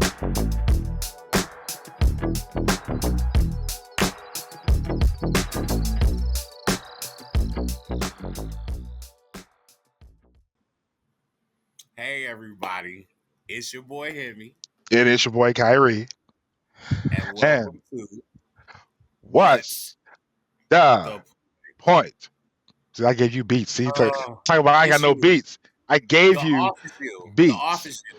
Hey everybody, it's your boy Hemi, It is your boy Kyrie. and And welcome to what's What's the the point? See, I gave you beats. See, talk uh about I ain't got it's no you, beats. I the gave you office you, the beats. office you.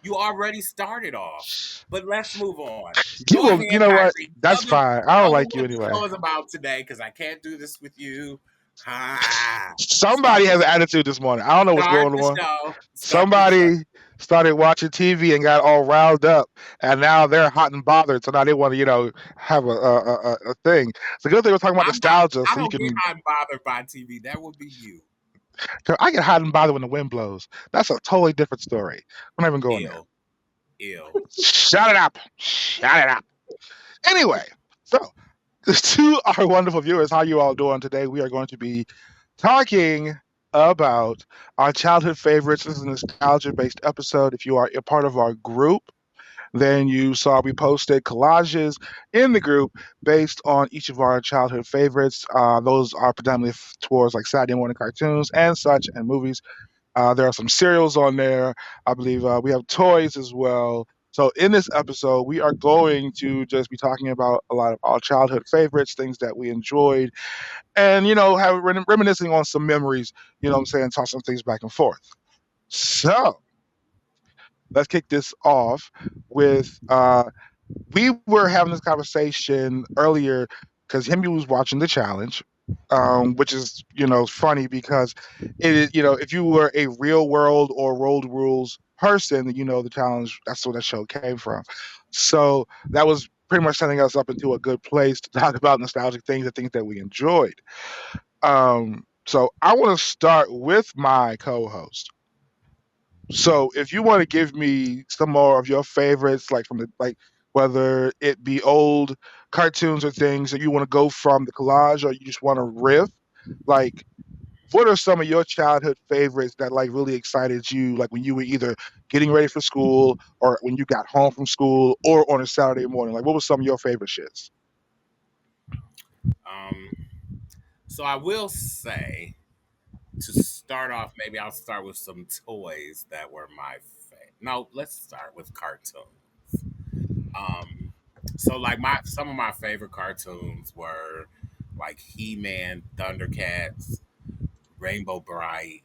You already started off, but let's move on. You Go will, you ahead, know what? Kyrie. That's fine. I don't Tell me like you what the anyway. show is about today, because I can't do this with you. Ah, Somebody start the has an attitude this morning. I don't know what's start going the on. show. Start the show. Somebody started watching TV and got all riled up, and now they're hot and bothered. So now they want to, have a thing. It's a good thing we're talking about I'm not. nostalgia, I so you don't get can. hot and bothered by TV. That would be you. 'Cause I get hot and bothered when the wind blows. That's a totally different story. I'm not even going there. Ill, ill. Shut it up. Shut it up. Anyway, so to our wonderful viewers, how you all doing today? We are going to be talking about our childhood favorites. This is a nostalgia-based episode. If you are a part of our group, then you saw we posted collages in the group based on each of our childhood favorites. Those are predominantly towards like Saturday morning cartoons and such and movies. There are some cereals on there. I believe we have toys as well. So in this episode, we are going to just be talking about a lot of our childhood favorites, things that we enjoyed, and have reminiscing on some memories. You know what I'm saying? Toss some things back and forth. So let's kick this off with we were having this conversation earlier because Hemi was watching the challenge, which is funny because it is if you were a real world or road rules person, the challenge, that's where that show came from. So that was pretty much setting us up into a good place to talk about nostalgic things and things that we enjoyed. So I want to start with my co-host. So if you want to give me some more of your favorites, like from the like whether it be old cartoons or things that you want to go from the collage or you just want to riff, like what are some of your childhood favorites that like really excited you, like when you were either getting ready for school or when you got home from school or on a Saturday morning? Like what was some of your favorite shits? Um, so I will say to start off, maybe I'll start with some toys that were my favorite. No, let's start with cartoons. Um, so like my some of my favorite cartoons were like He-Man, Thundercats, Rainbow Bright,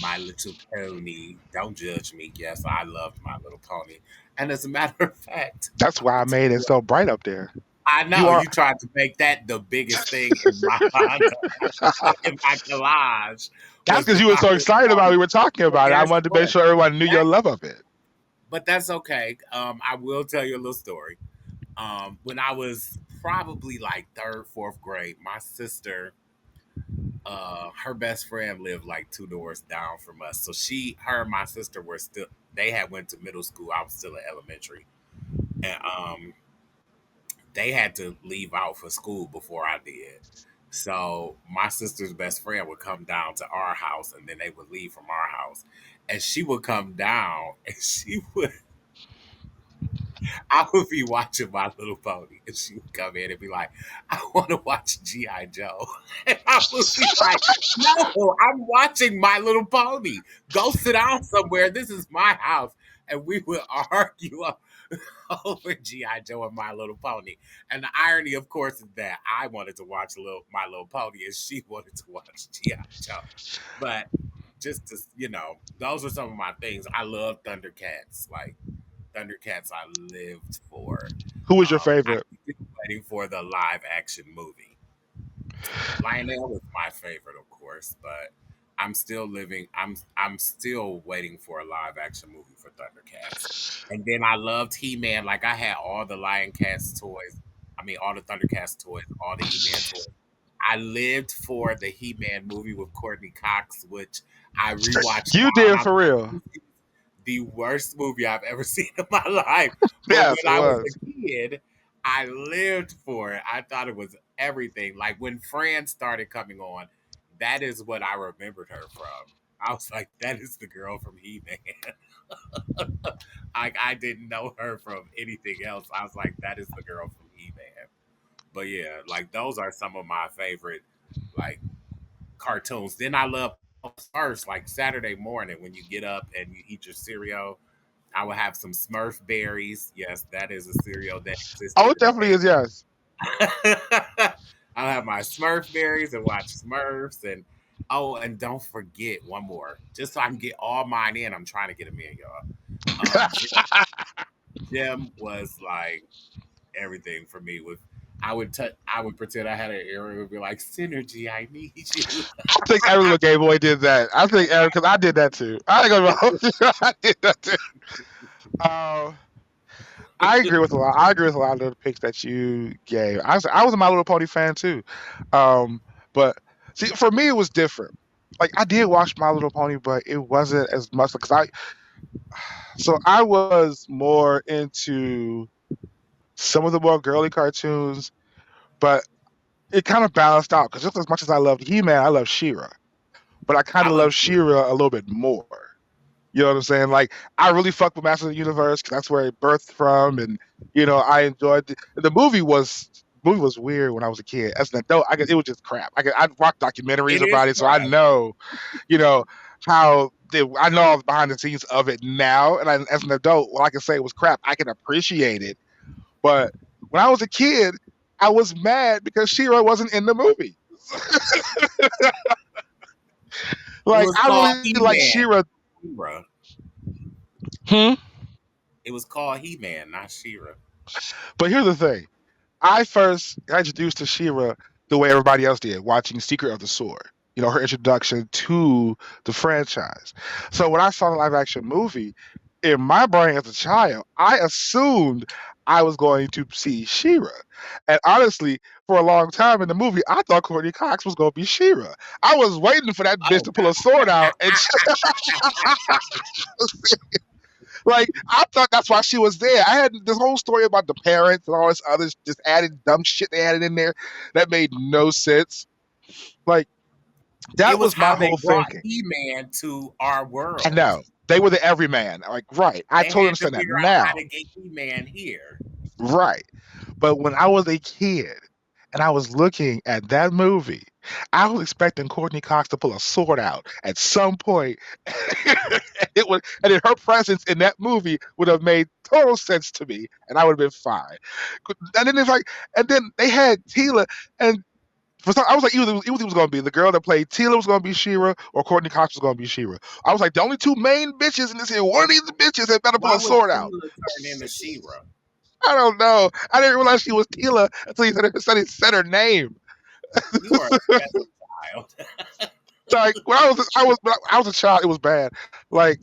My Little Pony. Don't judge me. Yes, I loved My Little Pony. And as a matter of fact, That's I'm why I gonna tell made you it what. so bright up there. I You know are you tried to make that the biggest thing in my in my collage that's was because the you were My so Little excited about it. Pony. We were talking But about it. I guess wanted to make what? sure everyone knew your That love of it. but that's okay. I will tell you a little story. When I was probably like third, fourth grade, my sister, her best friend lived like two doors down from us. So her and my sister were still. They had went to middle school. I was still in elementary, and they had to leave out for school before I did. So my sister's best friend would come down to our house, and then they would leave from our house, and she would come down, and she would I would be watching My Little Pony, and she would come in and be like, "I want to watch GI Joe," and I would be like, "No, I'm watching My Little Pony. Go sit down somewhere. This is my house." And we would argue over GI Joe and My Little Pony. And the irony, of course, is that I wanted to watch My Little Pony, and she wanted to watch GI Joe. But just to those are some of my things. I love Thundercats. Like Thundercats I lived for. Who was your I'm favorite? still waiting for the live action movie. Lionel was my favorite, of course, but I'm still waiting for a live action movie for Thundercats. And then I loved He Man. Like I had all the Lion Cats toys. I mean, all the Thundercats toys, all the He Man toys. I lived for the He Man movie with Courtney Cox, which I rewatched You now, and did I'm for real. the worst movie I've ever seen in my life. But Yes, when it I was was. a kid, I lived for it. I thought it was everything. Like when Fran started coming on, that is what I remembered her from. I was like, that is the girl from He Man. Like I didn't know her from anything else. I was like, that is the girl from He Man. But yeah, like those are some of my favorite like cartoons. Then I love Smurfs. Like Saturday morning when you get up and you eat your cereal, I would have some Smurf berries. Yes, that is a cereal that Oh, existed it in definitely is. Yes. the. I'll have my Smurf berries and watch Smurfs and oh, and don't forget one more, just so I can get all mine in. I'm trying to get them in, y'all. Jim was like everything for me. With I would pretend I had an earring. Would be like synergy. I need you. I think every little Game Boy did that. I think because I did that too. I ain't gonna hold you. I did that too. Uh, I agree with a lot. I agree with a lot of the picks that you gave. I was a My Little Pony fan too, um, but see, for me it was different. Like I did watch My Little Pony, but it wasn't as much because I was more into some of the more girly cartoons, but it kind of balanced out because just as much as I loved He-Man, I love She-Ra, but I kind I of love love you. She-Ra a little bit more. You know what I'm saying? Like I really fucked with Masters of the Universe because that's where it birthed from, and I enjoyed the movie was weird when I was a kid. As an adult, I guess it was just crap. I'd watch documentaries It is about it, so I crap. know, you know I know all the behind the scenes of it now, and as an adult, well, I can say it was crap. I can appreciate it, but when I was a kid, I was mad because She-Ra wasn't in the movie. It Like was I called really He like Man. She-Ra. Shira. Hmm? It was called He Man, not Shira. But here's the thing. I first got introduced to She-Ra the way everybody else did, watching Secret of the Sword. Her introduction to the franchise. So when I saw the live action movie, in my brain as a child, I assumed I was going to see She-Ra. And honestly, for a long time in the movie, I thought Courtney Cox was going to be She-Ra. I was waiting for that bitch Oh to pull a sword out and God. like I thought that's why she was there. I had this whole story about the parents and all this other just added dumb shit they added in there that made no sense. Like It that was was my how they whole brought thinking. He Man to our I world. know they were the everyman. Like right, I They totally had to understand that figure out how now. to get He Man here. Right, but when I was a kid and I was looking at that movie, I was expecting Courtney Cox to pull a sword out at some point. And then her presence in that movie would have made total sense to me, and I would have been fine. And then it's like, and then they had Tila, and for some, I was like, either was going to be the girl that played Tila was going to be She-Ra, or Courtney Cox was going to be She-Ra. I was like, the only two main bitches in this here, one of these bitches had better pull Why a would sword out. Tila turn into Shira? I don't know. I didn't realize she was Tila until he said her name. You are a special child. Like when I was a child, it was bad. Like,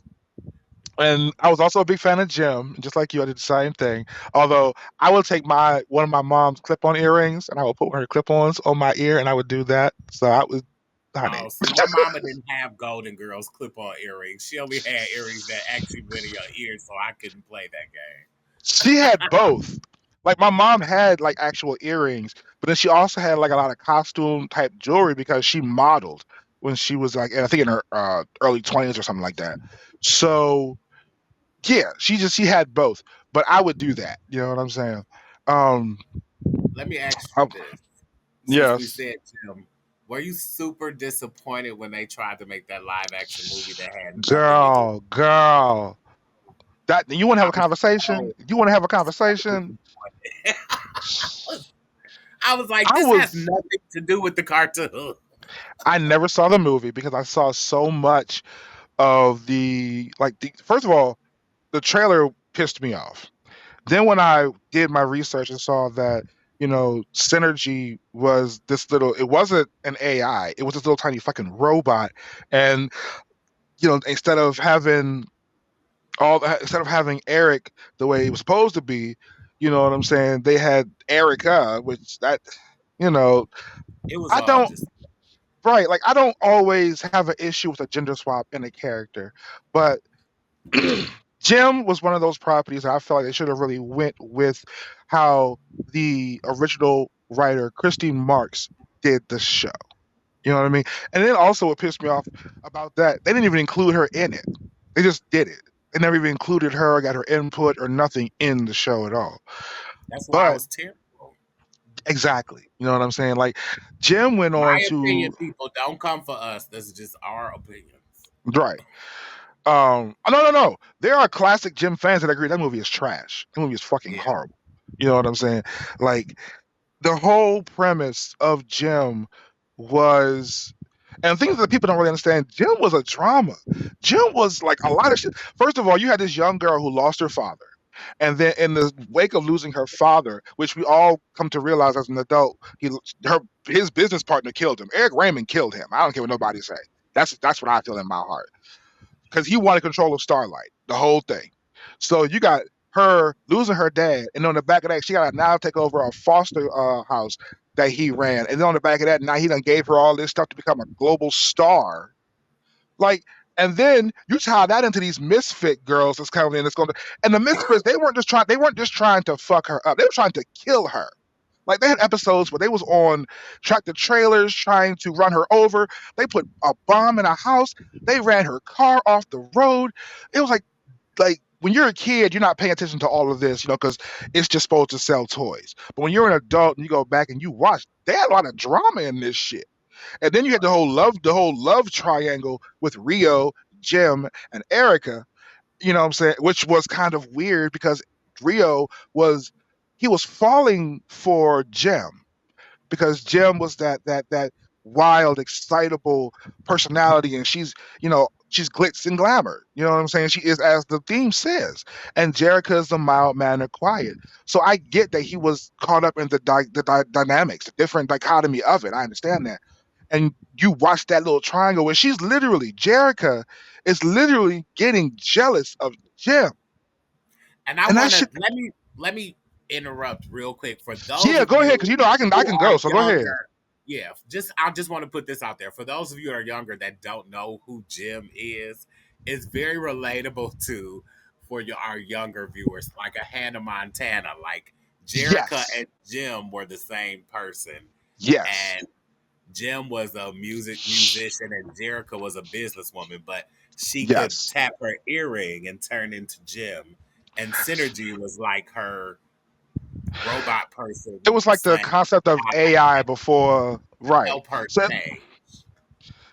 and I was also a big fan of Jim, just like you. I did the same thing. Although I would take one of my mom's clip-on earrings, and I would put one of her clip-ons on my ear, and I would do that. So I was, honey. Oh, see, my mama didn't have Golden Girls clip-on earrings. She only had earrings that actually went in your ears, so I couldn't play that game. She had both. Like my mom had like actual earrings, but then she also had like a lot of costume type jewelry because she modeled when she was like, I think in her early 20s or something like that. So yeah, she had both. But I would do that. You know what I'm saying? Um, Let me ask I- you this: since we yes, said Jim, were you super disappointed when they tried to make that live action movie that had nothing to do? girl. That you want to have I a was conversation? so, You want to have a so conversation? disappointed. I was like, I this has was. nothing to do with the cartoon. I never saw the movie because I saw so much of first of all, the trailer pissed me off. Then when I did my research and saw that, Synergy was this little, it wasn't an AI, it was this little tiny fucking robot. And, instead of having Eric the way he was supposed to be, you know what I'm saying? They had Erica, you know, It was I all don't, just right. Like, I don't always have an issue with a gender swap in a character, but Jim was one of those properties that I felt like they should have really went with how the original writer Christine Marks did the show. You know what I mean? And then also what pissed me off about that, they didn't even include her in it. They just did it. It never even included her, or got her input, or nothing in the show at all. That's why it But was terrible. exactly, you know what I'm saying? Like Jim went My on opinion, to people, don't come for us. This is just our opinions. right. No. There are classic Jim fans that agree that movie is trash. That movie is fucking Yeah. horrible. You know what I'm saying? Like the whole premise of Jim was, and things that people don't really understand, Jim was a drama. Jim was like a lot of shit. First of all, you had this young girl who lost her father. And then in the wake of losing her father, which we all come to realize as an adult, his business partner killed him. Eric Raymond killed him. I don't care what nobody say. That's what I feel in my heart. Because he wanted control of Starlight, the whole thing. So you got her losing her dad, and on the back of that, she got to now take over a foster house that he ran, and then on the back of that, now he done gave her all this stuff to become a global star. Like, and then you tie that into these misfit girls that's coming in. That's going to, and the misfits, they weren't just trying to fuck her up. They were trying to kill her. Like they had episodes where they was on tractor trailers trying to run her over. They put a bomb in a house. They ran her car off the road. It was like when you're a kid, you're not paying attention to all of this, because it's just supposed to sell toys. But when you're an adult and you go back and you watch, they had a lot of drama in this shit. And then you had the whole love triangle with Rio, Jim, and Erica. You know what I'm saying? Which was kind of weird because Rio was he was falling for Jim because Jim was that wild, excitable personality, and she's glitz and glamour. You know what I'm saying? She is, as the theme says, and Jerica is the mild mannered, quiet. So I get that he was caught up in the dynamics, the different dichotomy of it. I understand that. And you watch that little triangle where Jerica is literally getting jealous of Jim, And I and that want to shit. let me interrupt real quick for those Yeah, of go ahead, you because I can who are go. So go ahead. younger. Yeah, I just want to put this out there for those of you that are younger that don't know who Jim is. It's very relatable to our younger viewers, like a Hannah Montana. Like Jerica Yes, and Jim were the same person, yes, and Jim was a musician and Jerica was a businesswoman, but she could yes. tap her earring and turn into Jim. And Synergy was like her robot It person was like the slash concept of AI before, right? help her So change.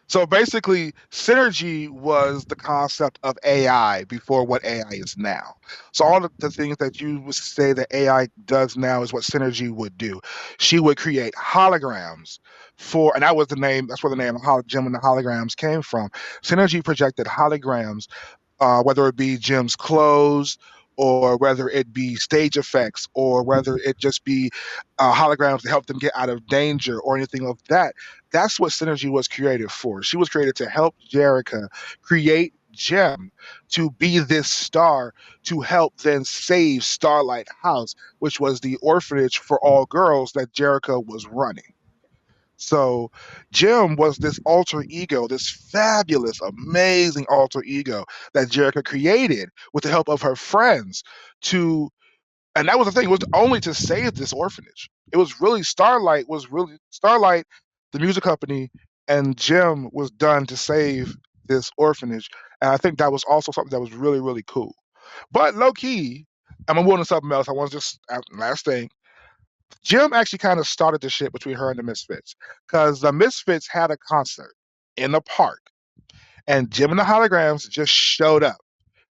So basically, synergy was the concept of AI before what AI is now. So all of the things that you would say that AI does now is what synergy would do. She would create holograms and that was the name. That's where the name Jim and the holograms came from. Synergy projected holograms, whether it be Jim's clothes, or whether it be stage effects, or whether it just be holograms to help them get out of danger or anything of that. That's what Synergy was created for. She was created to help Jerica create Jim to be this star to help then save Starlight House, which was the orphanage for all girls that Jerica was running. So Jim was this alter ego, this fabulous, amazing alter ego that Jerica created with the help of her friends to, and that was the thing, it was only to save this orphanage. It was really Starlight, the music company, and Jim was done to save this orphanage. And I think that was also something that was really, really cool. But low key, I'm moving to something else. I want to just last thing. Jim actually kind of started the shit between her and the Misfits because the Misfits had a concert in the park, and Jim and the Holograms just showed up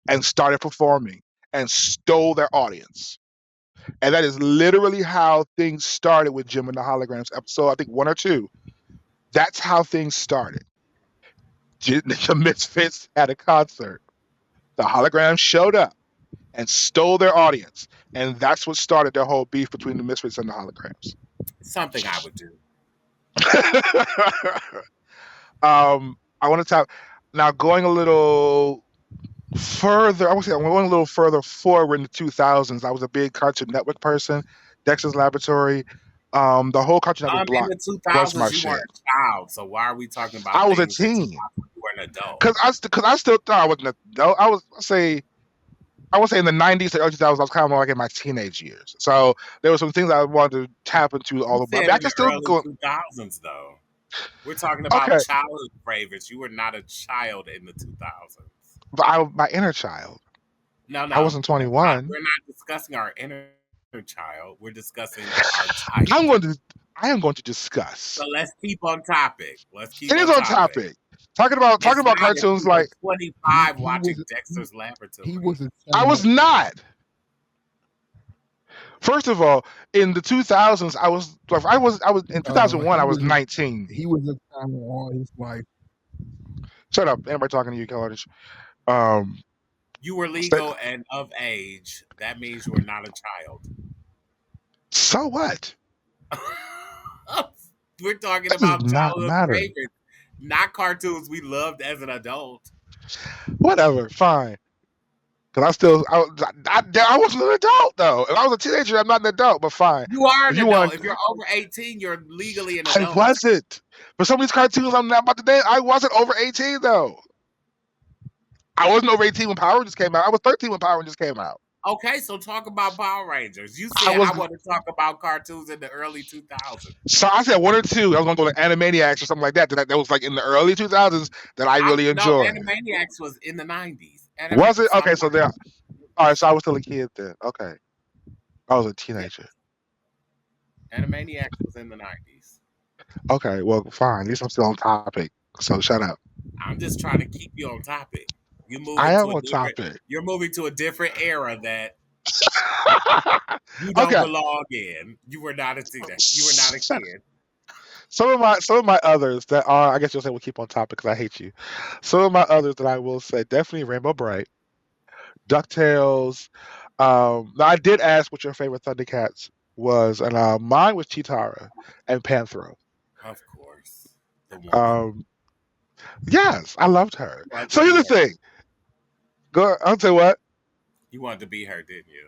and started performing and stole their audience. And that is literally how things started with Jim and the Holograms. Episode, I think, one or two. That's how things started. The Misfits had a concert. The Holograms showed up and stole their audience. And that's what started their whole beef between the Misfits and the Holograms. Something I would do. I want to talk now, going a little further. I want to say I'm going a little further forward in the 2000s. I was a big Cartoon Network person. Dexter's Laboratory, the whole Cartoon Network In block the two was my thousands, you shit. weren't a child, so why are we talking I about was a things that you teen watched when you were an adult? because I still thought I wasn't an adult. I would say in the 90s to early 2000s, I was kind of more like in my teenage years. So there were some things I wanted to tap into You all of. I said mean, I in can the still early go. 2000s, though. We're talking about Okay, childhood favorites. You were not a child in the 2000s. but my inner child. No, I no, wasn't that's not. 21. We're not discussing our inner child. We're discussing our type. I'm going to. I am going to So discuss. let's keep on topic. Let's keep It is on on topic. topic. Talking about It's not if cartoons you were like 25 he watching was Dexter's he Laboratory. was a I was child. not. First of all, in the 2000s, I was in 2001. I He was was 19. he was a child all his life. Shut up. Anybody talking to you, College? Um, You were st- legal and of age. That means you were not a child. so what? We're talking That does about not childhood matter. favorites, not cartoons we loved as an adult. Whatever. Fine. Because I wasn't an adult though. If I was a teenager, I'm not an adult. But fine. You are If an you adult. want, If you're over 18, you're legally an I adult. wasn't. For some of these cartoons, I'm not about to name. I wasn't over 18 though. I wasn't over 18 when Power Rangers came out. I was 13 when Power Rangers came out. Okay, so talk about Power Rangers. You I said was I want to talk about cartoons in the early 2000s. so I said one or two. I was gonna go to Animaniacs or something like that. That was like in the early 2000s that I really No, enjoyed. Animaniacs was in the 90s. Was it? Some Okay, so there. All right, so I was still a kid then. Okay, I was a yeah, teenager. Animaniacs was in the 90s. Okay, well, fine. At least I'm still on topic. So shut up. I'm just trying to keep you on topic. I am on topic. You're moving to a different era that you don't Okay. belong in. You were not a teenager. You were not a Shut up. kid. Some of my others that are, I guess you'll say we'll keep on topic because I hate you. Some of my others that I will say definitely Rainbow Bright, DuckTales. Now I did ask what your favorite Thundercats was, and mine was Chitara and Panthro. Of course. The woman. Um, yes, I loved her. You wanted to So here's be the her. thing. Go. I'll tell you what. You wanted to be her, didn't you?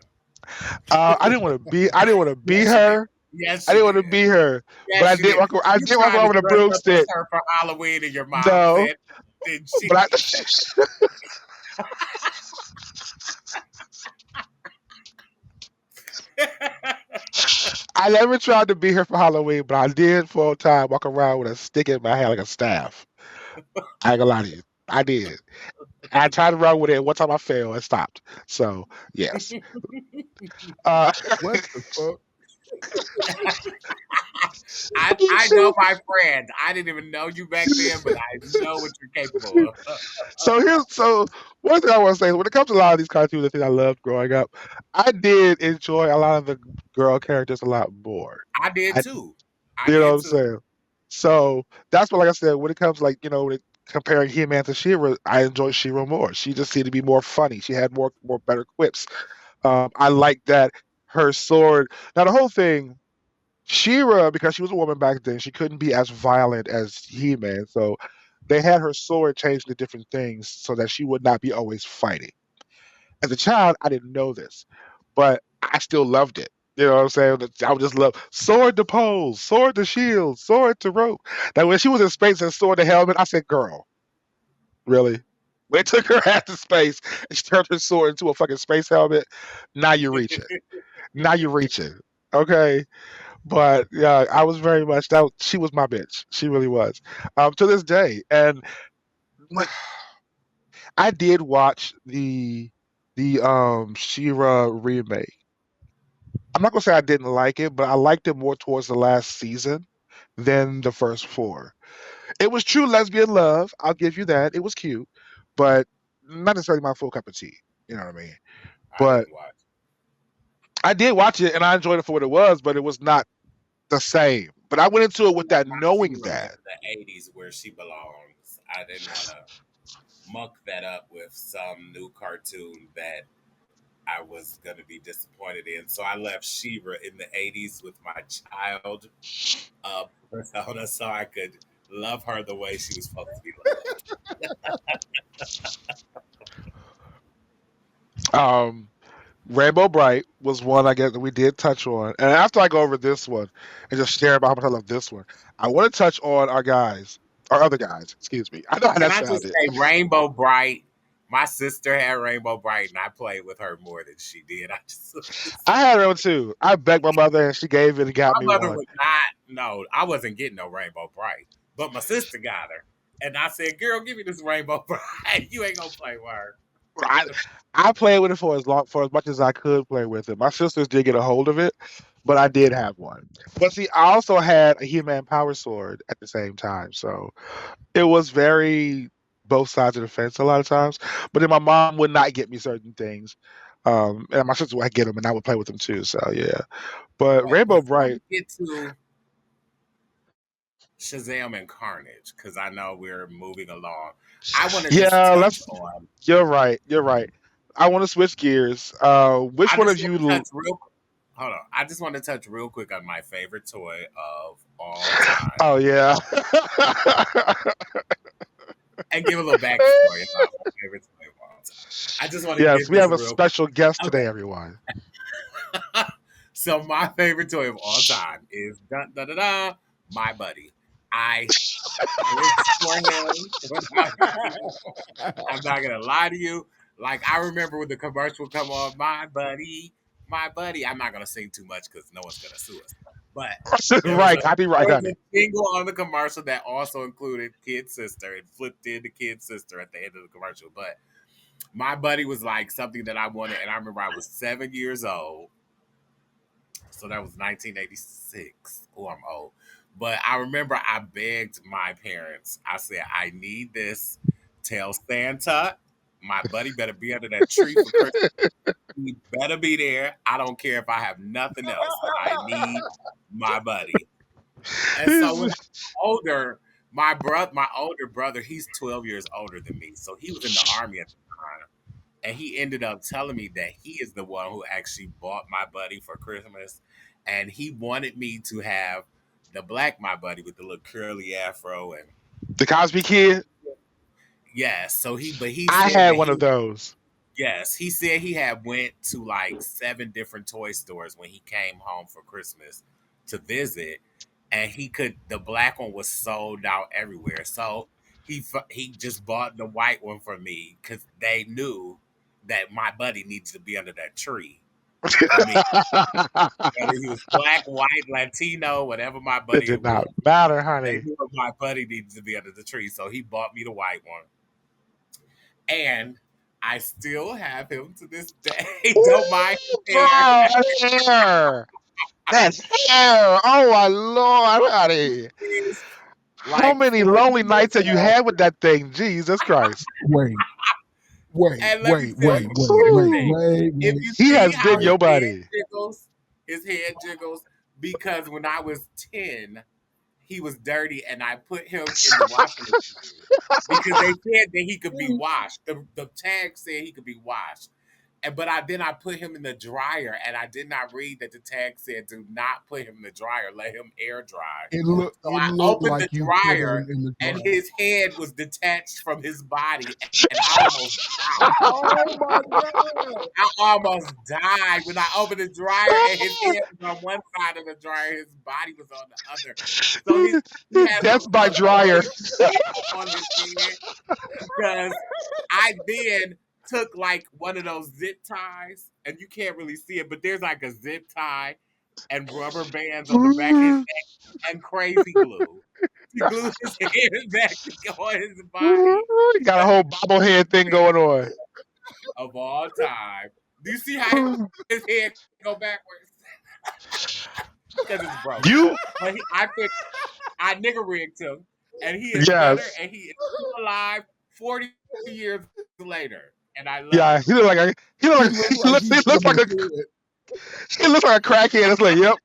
I didn't want to be. I didn't want to be Yes, you did. her. Yes, I you didn't want to did. be her. But Yes, I you did did. walk. I You did walk tried around to with a dress up as broomstick. her for Halloween, and your mom No, said, didn't she? but I never tried to be her for Halloween, but I did for a time walk around with a stick in my hand like a staff. I ain't gonna lie to you. I did. I tried to run with it. One time I failed and stopped. So yes. Uh, What the fuck? I know my friend. I didn't even know you back then, but I know what you're capable of. so one thing I want to say is when it comes to a lot of these cartoons, I think I loved growing up. I did enjoy a lot of the girl characters a lot more. I did I, too. I you know what did I'm too. saying? So that's what, like I said, when it comes like when comparing He-Man to She-Ra, I enjoy She-Ra more. She just seemed to be more funny. She had more better quips. I like that her sword. Now the whole thing. She-Ra, because she was a woman back then, she couldn't be as violent as He-Man. So they had her sword changed to different things so that she would not be always fighting. As a child, I didn't know this, but I still loved it. You know what I'm saying? I would just love sword to poles, sword to shield, sword to rope. Now when she was in space and sword to helmet, I said, "Girl, really?" When they took her out to space and she turned her sword into a fucking space helmet, now you're reaching. Now you're reaching. Okay. But yeah, I was very much that. She was my bitch. She really was. To this day, and I did watch the She-Ra remake. I'm not gonna say I didn't like it, but I liked it more towards the last season than the first four. It was true lesbian love. I'll give you that. It was cute, but not necessarily my full cup of tea. You know what I mean? I But didn't watch. I did watch it, and I enjoyed it for what it was. But it was not the same. But I went into it with that knowing She-Ra in that. the 80s where she belongs. I didn't want to muck that up with some new cartoon that I was going to be disappointed in. So I left She-Ra in the 80s with my child persona so I could love her the way she was supposed to be loved. Rainbow Bright was one I guess that we did touch on. And after I go over this one and just share about how much I love this one, I want to touch on our other guys, excuse me. I know how Can that I just sounded. say Rainbow Bright? My sister had Rainbow Bright and I played with her more than she did. I had her one too. I begged my mother and she gave it and got me My mother one. was not, no, I wasn't getting no Rainbow Bright, but my sister got her. And I said, girl, give me this Rainbow Bright. You ain't going to play with her. I I played with it for as much as I could play with it. My sisters did get a hold of it, but I did have one. But see, I also had a He-Man Power Sword at the same time, so it was very both sides of the fence a lot of times. But then my mom would not get me certain things, and my sister would get them, and I would play with them too. So yeah, but But Rainbow before Bright, we get to Shazam and Carnage, because I know we're moving along, I want to just yeah, touch let's. on. You're right. You're right. I want to switch gears. Which I one just of want to you? touch real. Hold on. I just want to touch real quick on my favorite toy of all time, Oh yeah. and give a little backstory about my favorite toy of all time. I just want to Yes, get we this have a real special guest quick. today, everyone. Okay. So my favorite toy of all time is dun, da, da, da, my buddy. I wish for him. I'm not gonna lie to you. Like I remember when the commercial come on, my buddy, my buddy. I'm not gonna sing too much because no one's gonna sue us. But there was Right, a copyright, there was honey. a jingle on the commercial that also included Kid Sister and flipped into Kid Sister at the end of the commercial. But my buddy was like something that I wanted, and I remember I was 7 years old. So that was 1986. Oh, I'm old. But I remember I begged my parents. I said, I need this. Tell Santa, my buddy better be under that tree for Christmas. He better be there. I don't care if I have nothing else. I need my buddy. And so when I was older, my older brother, he's 12 years older than me. So he was in the army at the time. And he ended up telling me that he is the one who actually bought my buddy for Christmas. And he wanted me to have the black my buddy with the little curly afro and The Cosby Kid. yes. So he I said had that one of he those. yes, he said he had went to like 7 different toy stores when he came home for Christmas to visit, and he could the black one was sold out everywhere. So he just bought the white one for me because they knew that my buddy needs to be under that tree for me. Whether he was black, white, Latino, whatever my It buddy did not was, matter, they honey. knew my buddy needs to be under the tree. So he bought me the white one, and I still have him to this day. Don't mind Ooh, his hair. girl, hair. That's hair. Oh my lord, honey. He's How like many 40 lonely years nights have you old. had with that thing? Jesus Christ. Wait, And let me tell you this thing. If you He see has how been his your head buddy. jiggles, because when I was 10, he was dirty and I put him in the washing machine because they said that he could be washed. The tag said he could be washed. And but I put him in the dryer and I did not read that the tag said do not put him in the dryer, let him air dry. So it I looked opened like the you put dryer him in the and dryer. his head was detached from his body and I almost died. Oh my god! I almost died when I opened the dryer and his head was on one side of the dryer, his body was on the other. So he has Death by a dryer. curly skin on his head because I then took like one of those zip ties, and you can't really see it, but there's like a zip tie and rubber bands on the back of his neck and crazy glue to glue his head back on his body Got a whole bobblehead thing going on. of all time. Do you see how his head go backwards? Because it's broke. You But I nigga rigged him, and he is better, yes. and he is still alive 40 years later, and I love Yeah, him. he look like a he look He like looked like he he's looks from like the a hood. he looks like a crackhead. It's like, yep,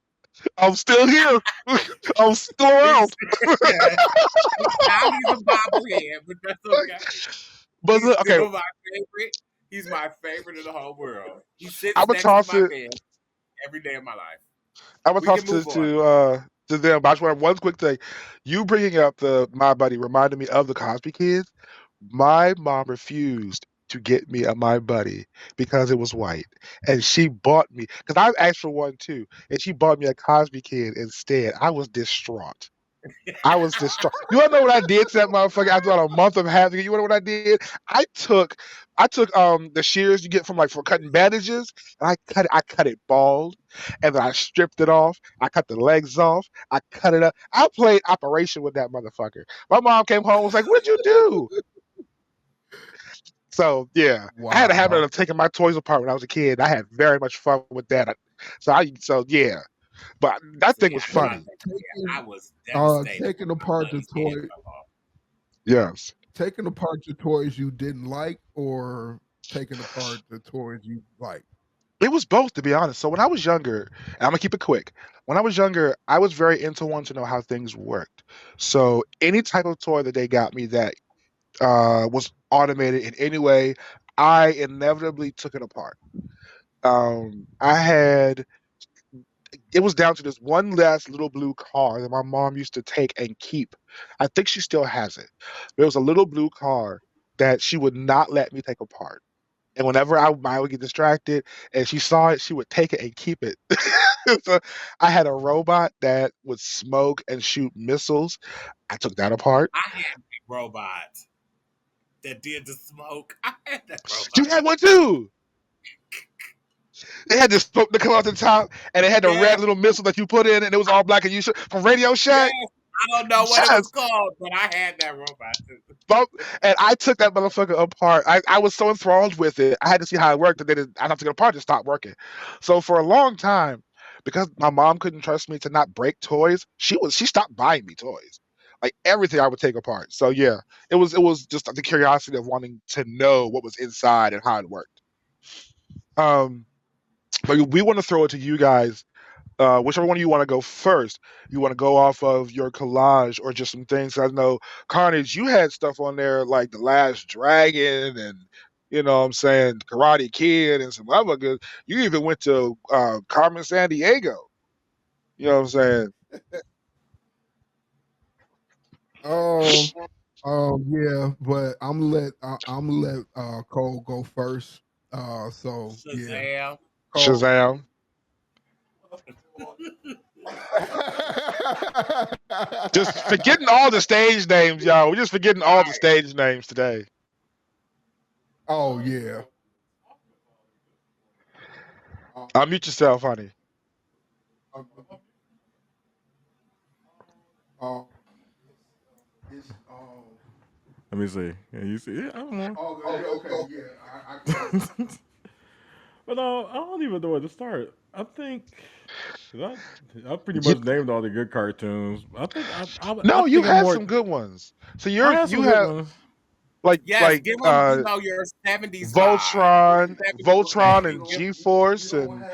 I'm still here. I'm still He's around. yeah. Now he's a bobblehead, but that's okay. But He's look, okay, still my favorite. He's my favorite in the whole world. He I'm sits gonna next to toss my it. bed every day of my life. I'm gonna We toss can to move on. them. But I just want one quick thing. You bringing up the My Buddy reminded me of the Cosby Kids. My mom refused to get me a My Buddy because it was white, and she bought me because I asked for one too, and she bought me a Cosby Kid instead. I was distraught. I was distraught. You wanna know what I did to that motherfucker after about a month of having it? You wanna know what I did? I took the shears you get from like for cutting bandages, and I cut it bald, and then I stripped it off. I cut the legs off. I cut it up. I played Operation with that motherfucker. My mom came home and was like, "What'd you do?" So yeah, I had a habit Wow. of taking my toys apart when I was a kid. I had very much fun with that. So yeah, but that thing See, was I'm about funny. to say, I Taking was devastated taking when my apart the buddy's head toy fell off. Yes, taking apart the toys you didn't like or taking apart the toys you like. it was both, to be honest. So when I was younger, and I'm gonna keep it quick. When I was younger, I was very into wanting to know how things worked. So any type of toy that they got me that was automated in any way, I inevitably took it apart. I had it was down to this one last little blue car that my mom used to take and keep. I think she still has it. There was a little blue car that she would not let me take apart. And whenever I would get distracted and she saw it, she would take it and keep it. So I had a robot that would smoke and shoot missiles. I took that apart. I had that robot that did the smoke. I had that You robot. had one too. They had the smoke to come out the top, and it had the Yes, red little missile that you put in, and it was all black. And you from Radio Shack. yes. I don't know what it was Yes, called, but I had that robot too. bump, and I took that motherfucker apart. I was so enthralled with it. I had to see how it worked, and then I had to get it apart to stop working. So for a long time, because my mom couldn't trust me to not break toys, she stopped buying me toys. Like everything I would take apart. So yeah, it was just the curiosity of wanting to know what was inside and how it worked. Um, but we want to throw it to you guys. Whichever one you want to go first. You want to go off of your collage or just some things. I know Carnage, you had stuff on there like The Last Dragon and what I'm saying, Karate Kid and some other good. You even went to Carmen San Diego. You know what I'm saying? Um, yeah, but I'm gonna let Cole go first. So yeah, Shazam. Cole. Shazam. Just forgetting all the stage names, y'all. We're just forgetting all the stage names today. Oh yeah. Unmute yourself, honey. Um, it's Let me see. Yeah, you see? Yeah, I don't know. okay, yeah. But I don't even know where to start. I think 'cause I pretty You, much named all the good cartoons. I think I no, you think I'm had more. some good ones. So I you're had you some good have ones. like Yes, like give them, uh your 70s vibe. Your Voltron, 70s Voltron thing. and Give, G-Force and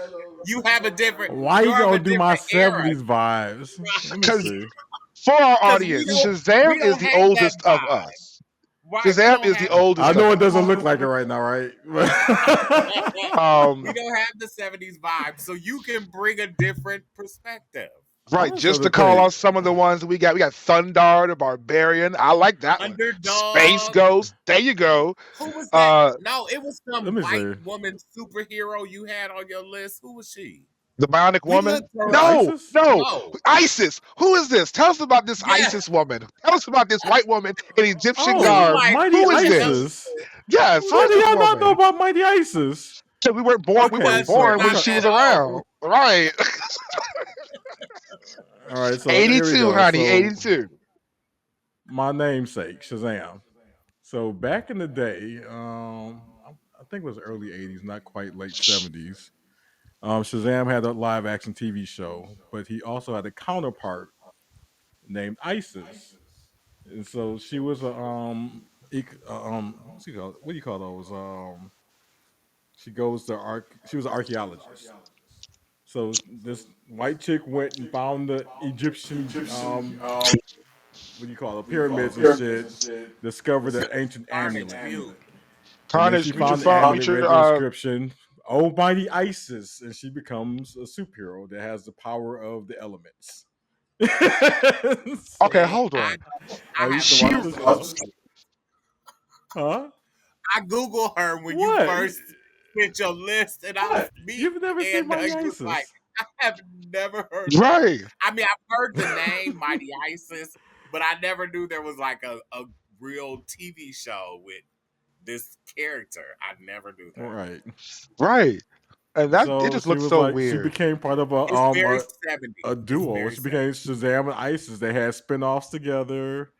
you have a different, Why you you're of a gonna do my different era. '70s vibes? Let me because see. for our Because audience, we Shazam is don't the have that oldest of vibe. us. Right. We Shazam don't is the have that I oldest know of it doesn't us. look like it right now, right? we Um, don't have the 70s vibe. So you can bring a different perspective. right, I'm just just trying to to call think. out some of the ones that we got. We got Thundar the Barbarian. I like that one. Space Underdog. Ghost. There you go. Who was that? Uh, No, it was Let some me white see. woman superhero you had on your list. Who was she? the Bionic We Woman. looked her The up. No, ISIS? no, No. ISIS. Who is this? Tell us about this Yes. ISIS woman. Tell us about this white woman in Egyptian Because you Oh, garb. like, Mighty Who what is the hell is this? ISIS. this? Yes, Who How who is do the this y'all not know woman? about Mighty ISIS? So we Okay, weren't because you're so born when not she okay. that was old. around. Right. All right, so here we 82, go. honey, So 82. my namesake, Shazam. So back in the day, I think it was early '80s, not quite late '70s. Shazam had a live action TV show, but he also had a counterpart named Isis, and so she was a what's he called? What do you call those? She goes to She was an archaeologist. So this white chick went and found the Egyptian what do you call it, pyramids and shit. Discovered the ancient Carnage amulet, View. and then Carnage, she mute your found the phone, amulet, read the inscription, "Almighty Isis," and she becomes a superhero that has the power of the elements. okay, See, So hold on. I I used have to She, watch no the clue. show. Huh? I Googled her when you What? first sent your list, and I was What? me You've never seen and Mighty Doug was like, Isis? I have never heard. right, I mean, I've heard the name Mighty Isis, but I never knew there was like a real TV show with this character. I never knew that. Right. right. And that, it So just she looks was so like, she weird. became part of It's very a 70s. It's duo. very She became 70s. Shazam and Isis. They had spin-offs together.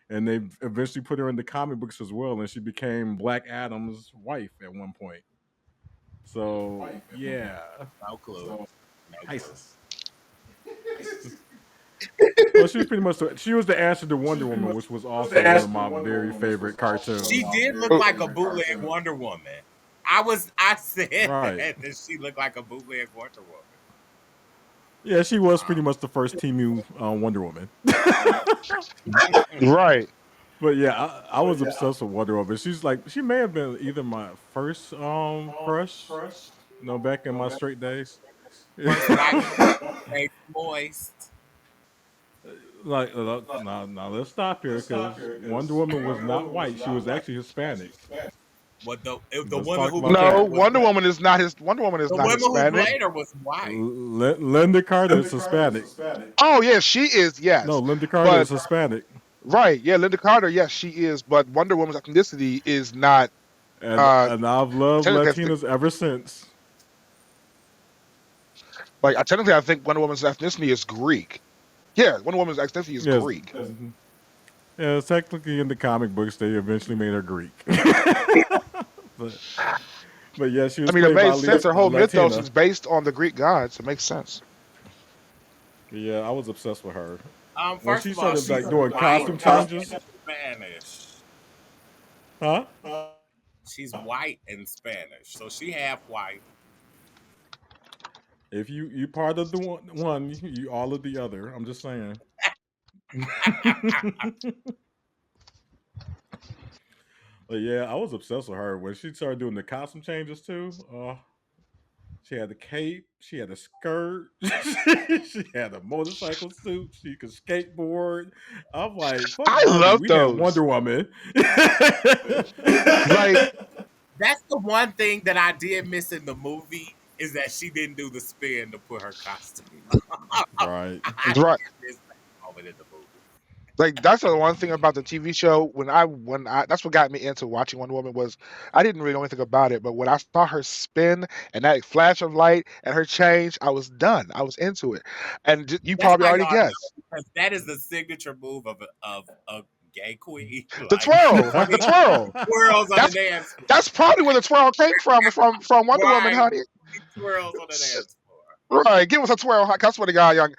and they eventually put her in the comic books as well, and she became Black Adam's wife at one point. So yeah, No clue. No clue. ISIS. Well, she was pretty much she was the answer to Wonder Woman, which was also one of my very favorite cartoons. She did look like a bootleg Wonder Woman. I said Right. that she looked like a bootleg Wonder Woman. Yeah, she was pretty much the first Temu Wonder Woman. Right. But yeah, I was obsessed with Wonder Woman. She may have been either my first crush, back in my straight days. First white face moist. Like, now let's stop here because Wonder Woman was not white. She was actually Hispanic. What the Let's woman talk who about played her No, was Wonder Woman is not his. Wonder Woman is the not woman who Hispanic. played her was white. Linda Carter is Hispanic. Oh yes, she is. Yes. No, Linda Carter But is Hispanic. right, yeah, Linda Carter. Yes, she is. But Wonder Woman's ethnicity is not. And I've loved technically, Latinas ever since. Like technically, I think Wonder Woman's ethnicity is Greek. Yeah, Wonder Woman's ethnicity is Yes. Greek. Yeah, technically in the comic books they eventually made her Greek. but yeah, she was. I mean, it played by made sense. Her whole mythos Latina. is based on the Greek gods. It makes sense. Yeah, I was obsessed with her. When First she of all, started she's like doing white costume and changes, Spanish. huh? She's white and Spanish, so she half white. If you part of the one, you all of the other. I'm just saying. But yeah, I was obsessed with her when she started doing the costume changes too. She had a cape, she had a skirt, she had a motorcycle suit, she could skateboard. I'm like, fuck I Barbie, love we those. had Wonder Woman. Like, That's the one thing that I did miss in the movie is that she didn't do the spin to put her costume on. Right. I right. did miss that moment in the movie. Like that's the one thing about the TV show. When I that's what got me into watching Wonder Woman was I didn't really know anything about it, but when I saw her spin and that flash of light and her change, I was done. I was into it, and you That's probably how already y'all know, guessed because that is the signature move of a gay queen. the twirl, the twirl. Twirls on the dance floor. That's probably where the twirl came from Wonder Woman, Right. honey. Twirls on the dance floor. Right, give us a twirl. I swear to God, young.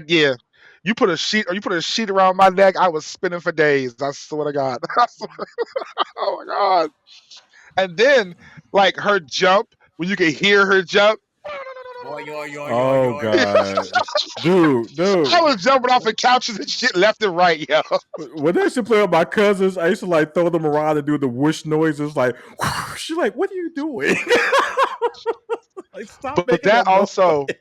Yeah. You put a sheet around my neck. I was spinning for days. I swear to God. Oh my God. And then, like her jump, when you can hear her jump. Boy, Oh God, dude. I was jumping off of couches and shit left and right, yo. When I used to play with my cousins, I used to like throw them around and do the whoosh noises. Like, she's like, "What are you doing?" Like, stop But making that also noise.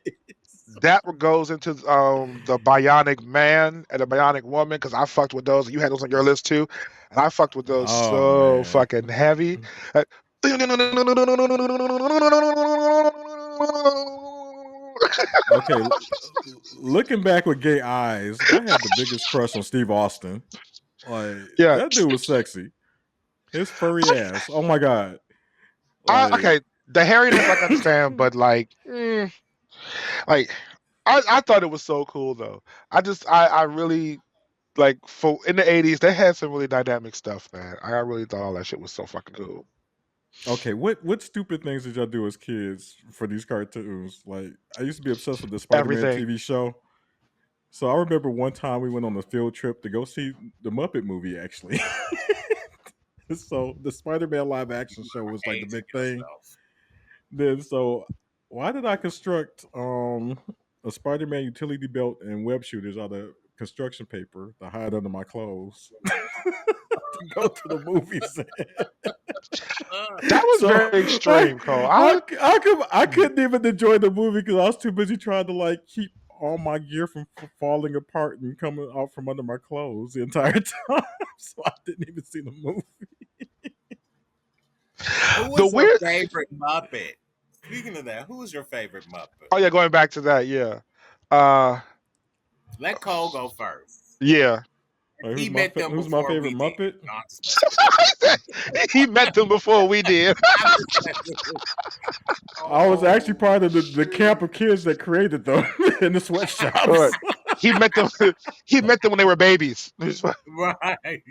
that goes into the bionic man and the bionic woman because I fucked with those. You had those on your list too, and I fucked with those so man. fucking heavy. Okay, looking back with gay eyes, I had the biggest crush on Steve Austin. Like, Yeah. that dude was sexy. His furry ass. Oh my God. Like, Okay, the hairiness I can understand, but like I thought it was so cool though. I really like for in the 80s they had some really dynamic stuff, man. I really thought all that shit was so fucking cool. okay, what stupid things did y'all do as kids for these cartoons? Like, I used to be obsessed with the Spider-Man Everything. TV show. So I remember one time we went on a field trip to go see the Muppet movie, actually. So the Spider-Man live action show was like the big thing. Then so why did I construct a Spider-Man utility belt and web shooters out of construction paper to hide under my clothes to go to the movies? That was very extreme, Cole. I couldn't even enjoy the movie because I was too busy trying to like keep all my gear from falling apart and coming out from under my clothes the entire time. So I didn't even see the movie. Who was your favorite Muppet? Speaking of that, who was your favorite Muppet? Oh yeah, going back to that, yeah. Let Cole go first. Yeah. Like, He met them who's my before favorite we Muppet? did. He met them before we did. I was actually part of the camp of kids that created them in the sweatshops. He met them. He met them when they were babies. Right.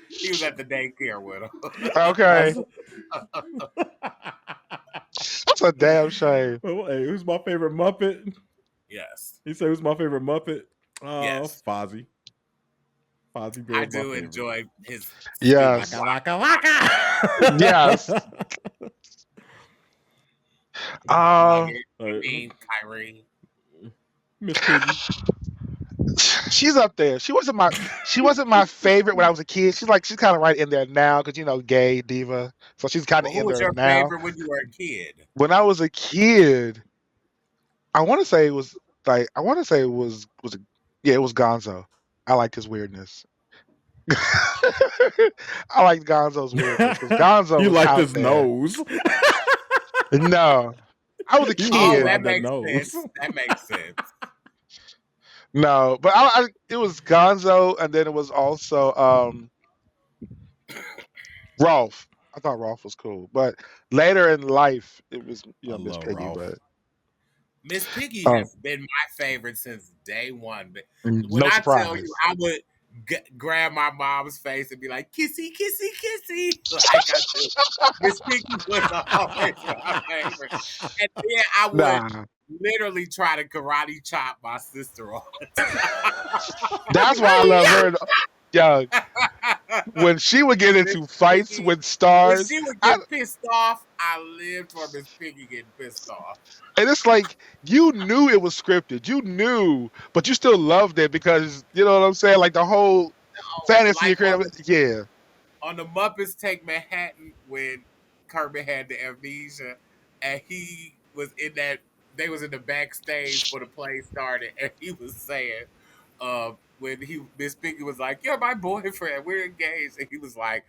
He was at the daycare with him. Okay, that's a damn shame. Well, hey, who's my favorite Muppet? Yes. He said, "Who's my favorite Muppet?" Yes. Fozzie. Fozzie I Bear's my do favorite. enjoy his speaking. Yes, Waka waka. yes. Nugget, Uh, Kyrie. Miss Piggy. She's up there. She wasn't my favorite when I was a kid. She's kind of right in there now because gay diva. So she's kind of Well, who in was there your now. favorite when you were a kid? When I was a kid, I want to say it was it was Gonzo. I liked his weirdness. I liked Gonzo's weirdness because Gonzo You was like out this there. nose? No, I was a You was Oh, kid. around that that makes nose. sense. That makes sense. No, but it was Gonzo, and then it was also Rolf. I thought Rolf was cool, but later in life, it was I Miss love Piggy. Ralph. But Miss Piggy um, has been my favorite since day one. But when no I tell you, surprise. I would grab my mom's face and be like, "Kissy, kissy, kissy," like I do. Miss Piggy was always my favorite, and then I would Nah, literally try to karate chop my sister all the that's why I love her. Yeah, time. when she would get Miss into fights Piggy, with when stars, she would get pissed off, I lived for Miss Piggy getting pissed off. and it's like you knew it was scripted. You knew, but you still loved it because you know what I'm saying. Like the whole Oh, fantasy like of creative. Yeah, on the Muppets Take Manhattan when Kermit had the amnesia and he was in that they was in the backstage for the play started and he was saying when Miss Piggy was like, "You're my boyfriend, we're engaged," and he was like,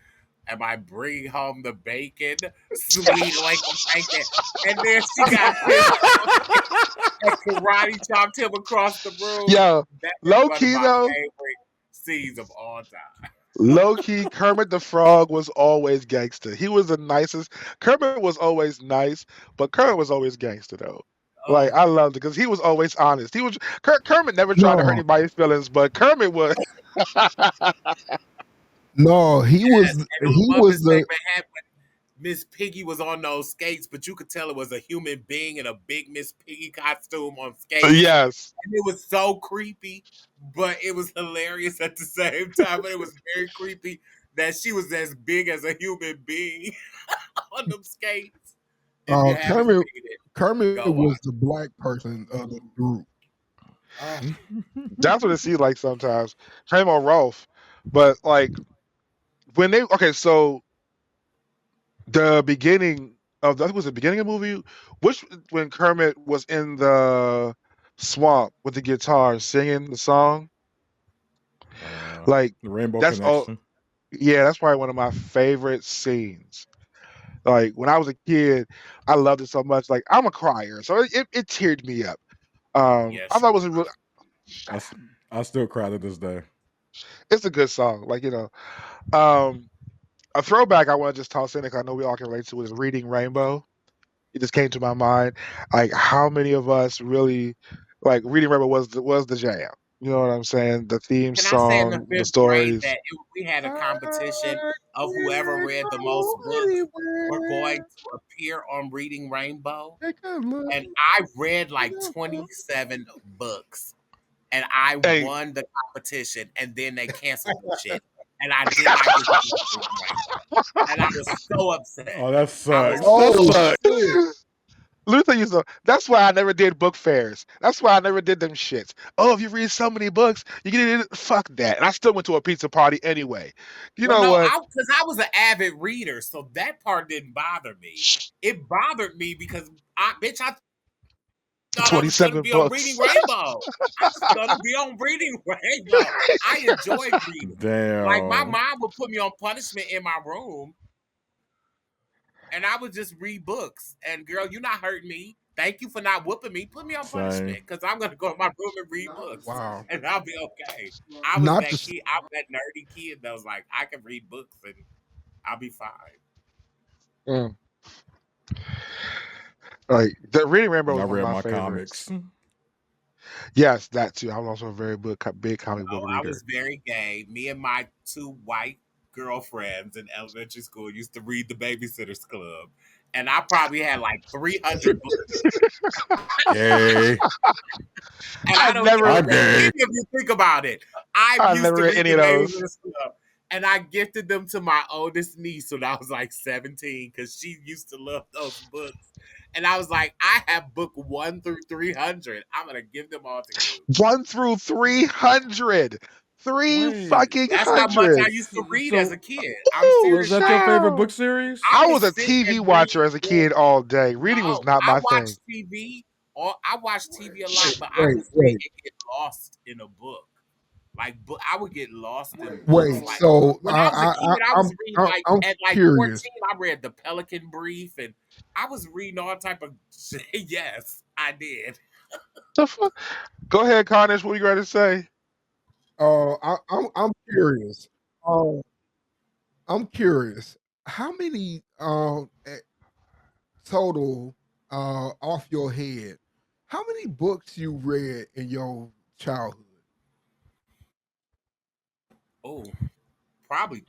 "Am I bringing home the bacon, sweet like the bacon?" And then she got pissed off and karate chopped him across the room. yeah. That is Low one of key my though, favorite scenes of all time. low key, Kermit the Frog was always gangster. He was the nicest. Kermit was always nice, but Kermit was always gangster though. Like Oh, I loved it because he was always honest. Kermit never tried to hurt No, anybody's feelings, but Kermit was. no, he yes, was and he on was Muppets Take the Manhattan, Miss Piggy was on those skates, but you could tell it was a human being in a big Miss Piggy costume on skates. Yes, And it was so creepy, but it was hilarious at the same time. But it was very creepy that she was as big as a human being on them skates. If you haven't Kermit. seen it, Kermit go watch. was the black person of the group. Oh, that's what it seems like sometimes. Shame on Rolf, but like when they so the beginning of that was the beginning of the movie, which when Kermit was in the swamp with the guitar singing the song, like The Rainbow that's all. Connection. Yeah, that's probably one of my favorite scenes. Like when I was a kid, I loved it so much. Like I'm a crier, so it teared me up. I yes. thought it was a real, I, s- I still cry to this day. it's a good song. Like um, a throwback I want to just toss in because I know we all can relate to it is "Reading Rainbow." It just came to my mind. Like how many of us really like "Reading Rainbow" was the jam. You know what I'm saying? The theme Can I say in the song, the fifth grade stories. that we had a competition I of whoever really read the most books were going anywhere. to appear on Reading Rainbow? Take a look. And I read like 27 books and I Hey, won the competition and then they canceled the shit. And I did not get to be Reading Rainbow. And I was so upset. Oh, that I was sucks. That Oh sucks. shit! let me tell you something. That's why I never did book fairs. That's why I never did them shits. Oh, if you read so many books, you get it. Fuck that. And I still went to a pizza party anyway. You well, know no, what? because I was an avid reader, so that part didn't bother me. It bothered me because I thought I was going to 27 be on Reading books. Rainbow. I was going to be on Reading Rainbow. I enjoyed reading. Like my Damn. mom would put me on punishment in my room, and I would just read books. And girl, you're not hurting me. Thank you for not whooping me. Put me on Same. punishment because I'm going to go in my room and read books, Wow. and I'll be okay. I was Not that to kid. I was that nerdy kid that was like, I can read books and I'll be fine. Mm. Like the Reading Rainbow And I was one of read my my favorites. comics. Yes, that too. I was also a very big comic book Oh, I reader. was very gay. Me and my two white girlfriends in elementary school used to read the Babysitters Club, and I probably had like 300 books. Gay. And I I don't give never, a I'm damn. gay. Even if you think about it, I I used never to read read any the of those. Babysitters Club, and I gifted them to my oldest niece when I was like 17 because she used to love those books. And I was like, I have book 1 through 300. I'm gonna give them all to you. 1 through 300. Three Wait, fucking That's how much I hundred. used to read as a so kid. I'm Ooh, was serious. that your favorite child. book series? I I would was a sit TV and read watcher as a kid books. all day. Reading was No, not I my watch thing. TV or I watch TV a Wait, lot, but I wait, would read wait, and get lost in a book. Like, I would get lost in books. wait. Like So when I was a kid, I was reading like I'm at like curious. 14, I read the Pelican Brief, and I was reading all type of shit. Yes, I did. The fuck? Go ahead, Carnage. What you got to say? I'm curious. Um, I'm curious. How many total off your head? How many books you read in your childhood? Oh, probably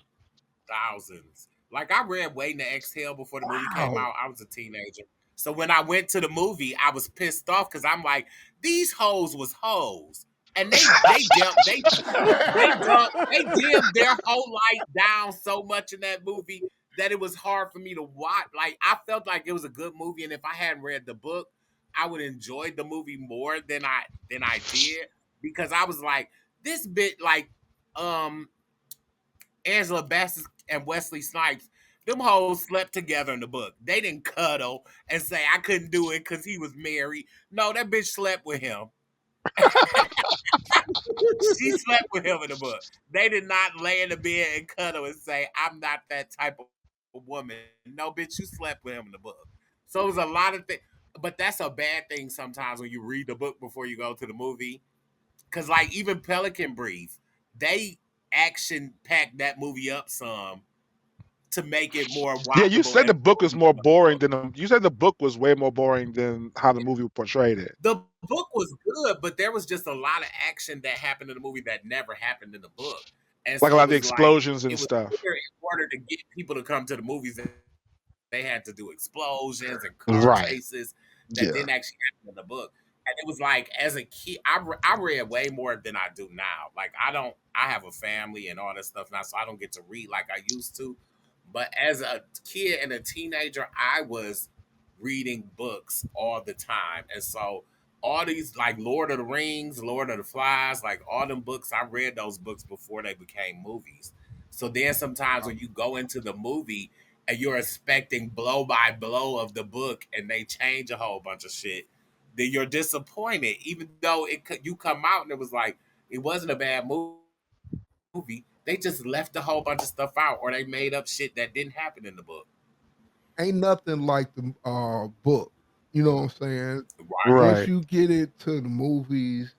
thousands. Like I read Waiting to Exhale before the movie came Wow. out. I was a teenager. So when I went to the movie, I was pissed off because I'm like, these hoes was hoes. And they dimmed their whole life down so much in that movie that it was hard for me to watch. Like I felt like it was a good movie, and if I hadn't read the book, I would enjoy the movie more than I did because I was like, this bit like um Angela Bassett and Wesley Snipes, them hoes slept together in the book. They didn't cuddle and say I couldn't do it because he was married. No, that bitch slept with him. She slept with him in the book. They did not lay in the bed and cuddle and say, I'm not that type of woman. No, bitch, you slept with him in the book. So it was a lot of things. But that's a bad thing sometimes when you read the book before you go to the movie. Because, like, even Pelican Brief, they action packed that movie up some to make it more Yeah, you watchable said as the a book was movie more than the boring book. than you said the book was way more boring than how the movie portrayed it. The book was good, but there was just a lot of action that happened in the movie that never happened in the book. And Like a so lot it of the was like explosions it and was stuff. clear in order to get people to come to the movies, they had to do explosions and car chases Right. that didn't actually happen Yeah. in the book. And it was like as a kid, I read way more than I do now. Like I have a family and all that stuff now, so I don't get to read like I used to. But as a kid and a teenager, I was reading books all the time. And so all these like Lord of the Rings, Lord of the Flies, like all them books, I read those books before they became movies. So then sometimes when you go into the movie and you're expecting blow by blow of the book and they change a whole bunch of shit, then you're disappointed. Even though you come out and it was like it wasn't a bad movie, they just left a whole bunch of stuff out or they made up shit that didn't happen in the book. Ain't nothing like the book. You know what I'm saying? Right. Once Right. you get it to the movies,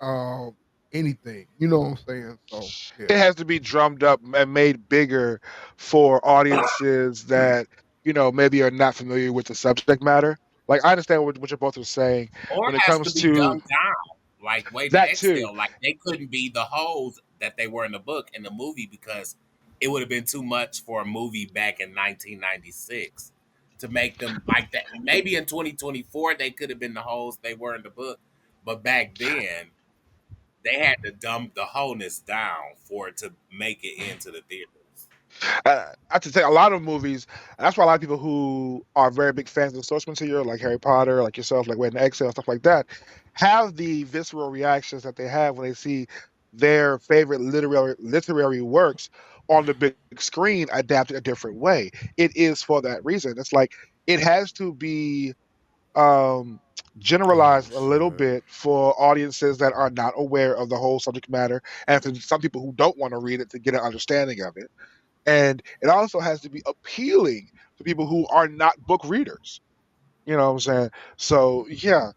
uh, anything. You know what I'm saying? So yeah. It has to be drummed up and made bigger for audiences that maybe are not familiar with the subject matter. Like I understand what you're both are saying Or when it it has to comes be to dumbed down, like Waiting to that too. Exhale. Like they couldn't be the hoes that they were in the book in the movie because it would have been too much for a movie back in 1996 to make them like that. Maybe in 2024 they could have been the hoes they were in the book, but back then they had to dumb the wholeness down for it to make it into the theaters. I have to say, a lot of movies. That's why a lot of people who are very big fans of the source material, like Harry Potter, like yourself, like Waiting to Exhale, stuff like that, have the visceral reactions that they have when they see their favorite literary works on the big screen adapted a different way. It is for that reason. It's like it has to be um Oh generalized a little shit. bit for audiences that are not aware of the whole subject matter, and for some people who don't want to read it to get an understanding of it. And it also has to be appealing to people who are not book readers. You know what I'm saying? So yeah,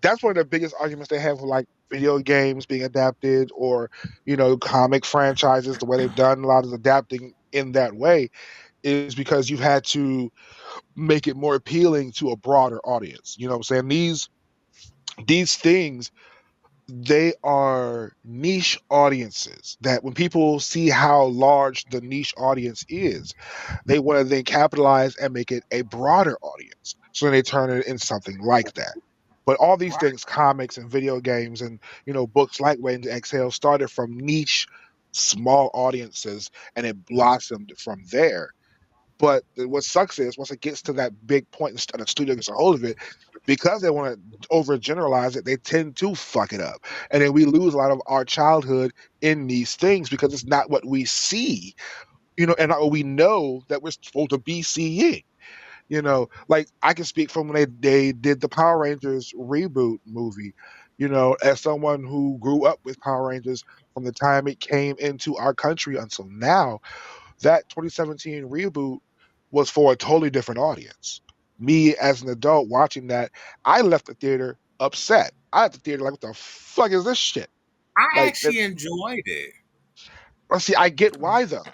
that's one of the biggest arguments they have with like video games being adapted, or comic franchises. The way they've done a lot of adapting in that way is because you've had to make it more appealing to a broader audience. You know what I'm saying? These these things, they are niche audiences that when people see how large the niche audience is, they want to then capitalize and make it a broader audience. So then they turn it into something like that. But all these Right. things, comics and video games and books like Waiting to Exhale, started from niche, small audiences, and it blossomed from there. But what sucks is once it gets to that big point and the studio gets a hold of it, because they want to overgeneralize it, they tend to fuck it up, and then we lose a lot of our childhood in these things because it's not what we see, and not what we know that we're supposed to be seeing. Like I can speak from when they did the Power Rangers reboot movie. As someone who grew up with Power Rangers from the time it came into our country until now, that 2017 reboot was for a totally different audience. Me as an adult watching that, I left the theater upset. I left the theater like, what the fuck is this shit? I Like, actually enjoyed it. see, I get why though.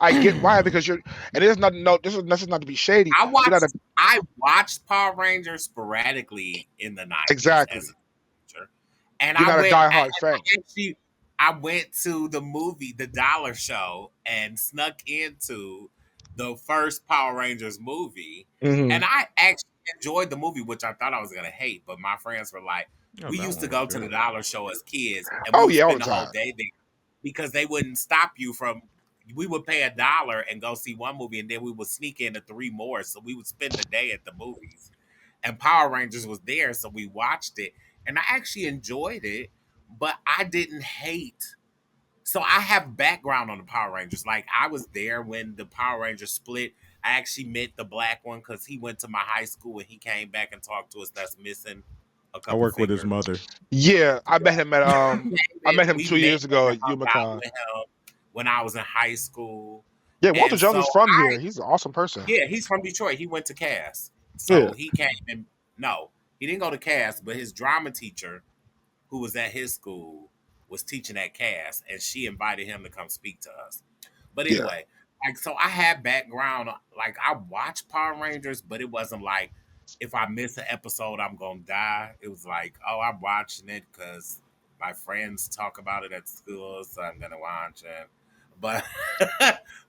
I get why because and it's not no. This is not to be shady. You're not a, I watched Power Rangers sporadically in the 90s as exactly. a teenager. And You're not a diehard I fan. actually I went to the movie The Dollar Show and snuck into the first Power Rangers movie. Hmm. And I actually enjoyed the movie, which I thought I was gonna hate, but my friends were like, Oh, we that used to one was go to the good. Dollar Show as kids and we Oh would yeah, all spend the the whole time. day there because they wouldn't stop you from we would pay $1 and go see one movie and then we would sneak into three more. So we would spend the day at the movies. And Power Rangers was there, so we watched it. And I actually enjoyed it, but I didn't hate. So I have background on the Power Rangers. Like I was there when the Power Rangers split. I actually met the black one because he went to my high school and he came back and talked to us. That's missing a I couple work with his fingers. mother. Yeah, I met him at I met him We 2 years met him ago and at hung out UMaCon. with him when I was in high school. Yeah, Walter And Jones so is from I here. He's an awesome person. yeah, he's from Detroit. He went to Cass. Yeah, So he came and no, he didn't go to Cass, but his drama teacher, who was at his school, was teaching at Cass, and she invited him to come speak to us. But yeah. anyway, like so I had background like I watched Power Rangers, but it wasn't like if I miss an episode, I'm gonna die. It was like, oh, I'm watching it because my friends talk about it at school, so I'm gonna watch it. But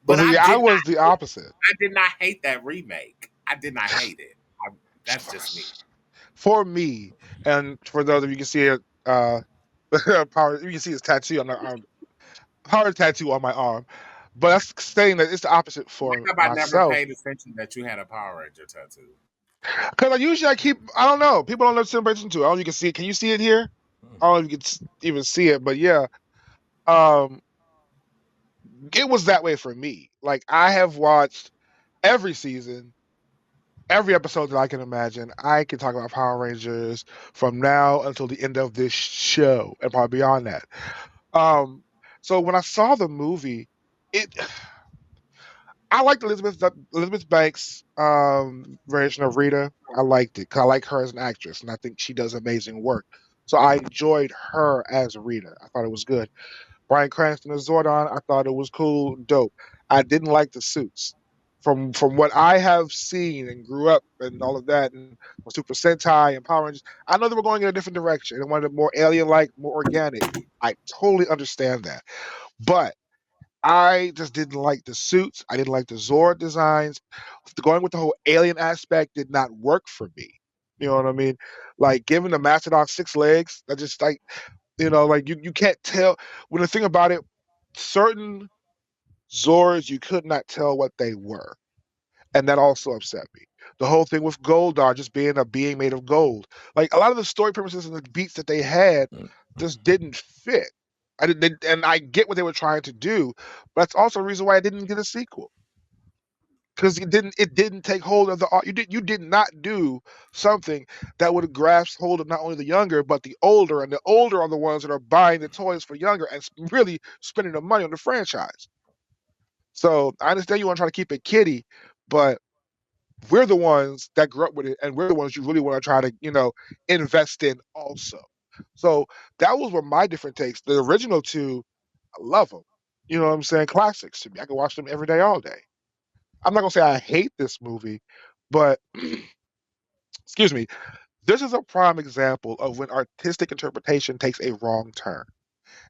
Well, but see, I was the opposite. I did not hate that remake. I did not hate it. That's just me. For me, and for those of you can see it, power. You can see his tattoo on the arm, power tattoo on my arm. But that's saying that it's the opposite Why for have I never myself. paid attention that you had a Power Ranger tattoo? Because I keep. I don't know. People don't know celebration too. I don't know if you can see it. Can you see it here? I don't know if you can even see it, but yeah. Um, it was that way for me. Like I have watched every season, every episode that I can imagine. I can talk about Power Rangers from now until the end of this show, and probably beyond that. Um, so when I saw the movie, it I liked Elizabeth Banks' version of Rita. I liked it because I like her as an actress, and I think she does amazing work. So I enjoyed her as Rita. I thought it was good. Bryan Cranston as Zordon, I thought it was cool, dope. I didn't like the suits. From what I have seen and grew up and all of that, and Super Sentai and Power Rangers, I know they were going in a different direction. They wanted more alien-like, more organic. I totally understand that, but I just didn't like the suits. I didn't like the Zord designs. Going with the whole alien aspect did not work for me. You know what I mean? Like giving the Mastodon 6 legs, that just like like you can't tell. When the thing about it, certain Zords you could not tell what they were, and that also upset me. The whole thing with Goldar just being a being made of gold, like a lot of the story premises and the beats that they had just didn't fit. And I get what they were trying to do, but that's also a reason why I didn't get a sequel because it didn't take hold of the art. You did not do something that would grasp hold of not only the younger but the older, and the older are the ones that are buying the toys for younger and really spending the money on the franchise. So I understand you want to try to keep it kiddie, but we're the ones that grew up with it, and we're the ones you really want to try to invest in also. So that was what my different takes. The original two, I love them. You know what I'm saying? Classics to me. I can watch them every day, all day. I'm not gonna say I hate this movie, but excuse me, This is a prime example of when artistic interpretation takes a wrong turn.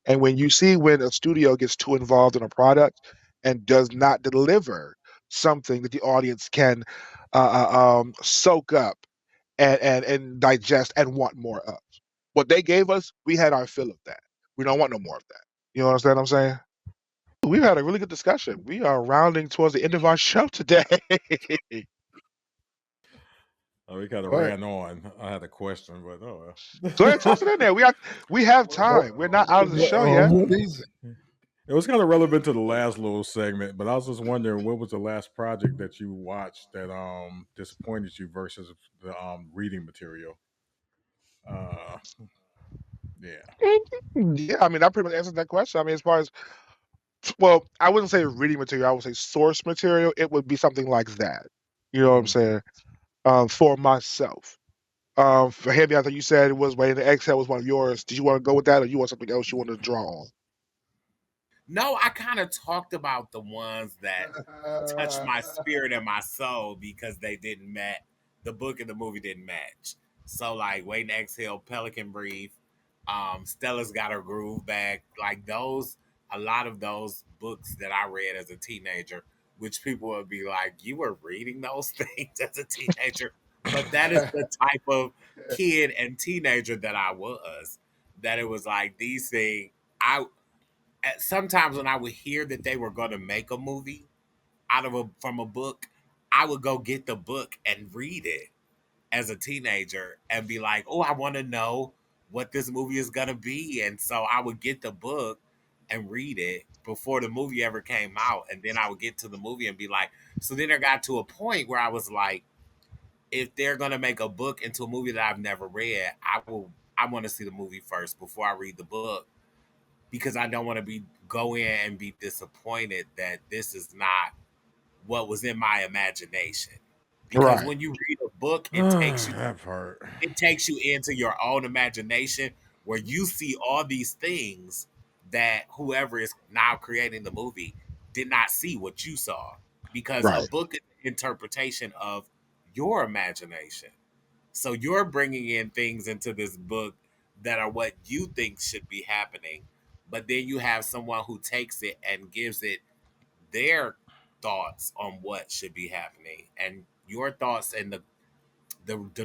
And when you see when a studio gets too involved in a product and does not deliver something that the audience can soak up and digest and want more of. What they gave us, we had our fill of that. We don't want no more of that. You understand what I'm saying? We've had a really good discussion. We are rounding towards the end of our show today. Oh, we kind of But ran on. I had a question, but oh So ahead, toss it in there. We have what, time. We're not out of the show yet. who needs it? well. It was kind of relevant to the last little segment, but I was just wondering what was the last project that you watched that disappointed you versus the reading material. Uh, yeah. Yeah, I mean that pretty much answers that question. I mean, as far as well, I wouldn't say reading material. I would say source material. It would be something like that. You know what I'm Mm. saying? For myself. For him, I think you said it was Waiting to Exhale was one of yours. Did you want to go with that, or you want something else you wanted to draw on? No, I kind of talked about the ones that touched my spirit and my soul because they didn't match. The book and the movie didn't match. So like Waiting to Exhale, Pelican Brief, Stella's Got Her Groove Back, like those. A lot of those books that I read as a teenager, which people would be like, "You were reading those things as a teenager," but that is the type of kid and teenager that I was. That it was like these things. I Sometimes when I would hear that they were going to make a movie out of from a book, I would go get the book and read it as a teenager and be like, "Oh, I want to know what this movie is going to be." And so I would get the book and read it before the movie ever came out, and then I would get to the movie and be like, so then I got to a point where I was like, if they're going to make a book into a movie that I've never read, I want to see the movie first before I read the book because I don't want to be go in and be disappointed that this is not what was in my imagination. Because Right. when you read a book, That part. it takes you into your own imagination where you see all these things that whoever is now creating the movie did not see what you saw. Because a Right. book is an interpretation of your imagination. So you're bringing in things into this book that are what you think should be happening, but then you have someone who takes it and gives it their thoughts on what should be happening, and your thoughts and the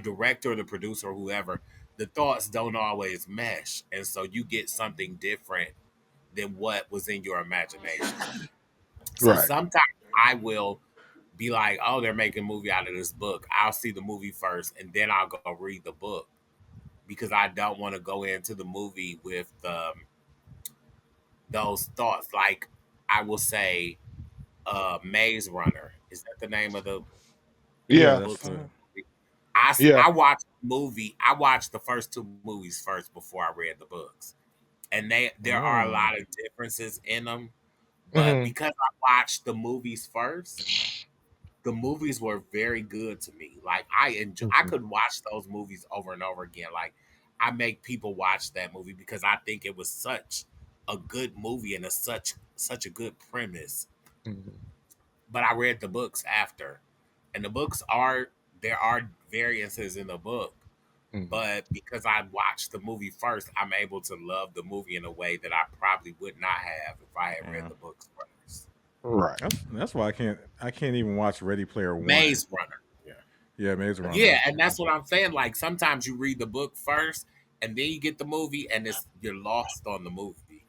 director or the producer or whoever, the thoughts don't always mesh, and so you get something different than what was in your imagination. So Right. sometimes I will be like, oh, they're making a movie out of this book. I'll see the movie first and then I'll go read the book because I don't want to go into the movie with those thoughts. Like I will say, Maze Runner. Is that the name of Yeah, Yeah. the that's books? the. Yeah. I watched the movie. I watched the first two movies first before I read the books, and there are a Oh. lot of differences in them. But Hmm. because I watched the movies first, the movies were very good to me. Like I enjoy, I could watch those movies over and over again. Like I make people watch that movie because I think it was such a good movie and such a good premise. Hmm. But I read the books after, and the books are there are variances in the book. Hmm. But because I watched the movie first, I'm able to love the movie in a way that I probably would not have if I had read Yeah. the books first. Right. That's why I can't even watch Ready Player One. Maze Runner. Yeah. Yeah, Maze Yeah, Runner. and that's what I'm saying. Like sometimes you read the book first and then you get the movie and you're lost on the movie.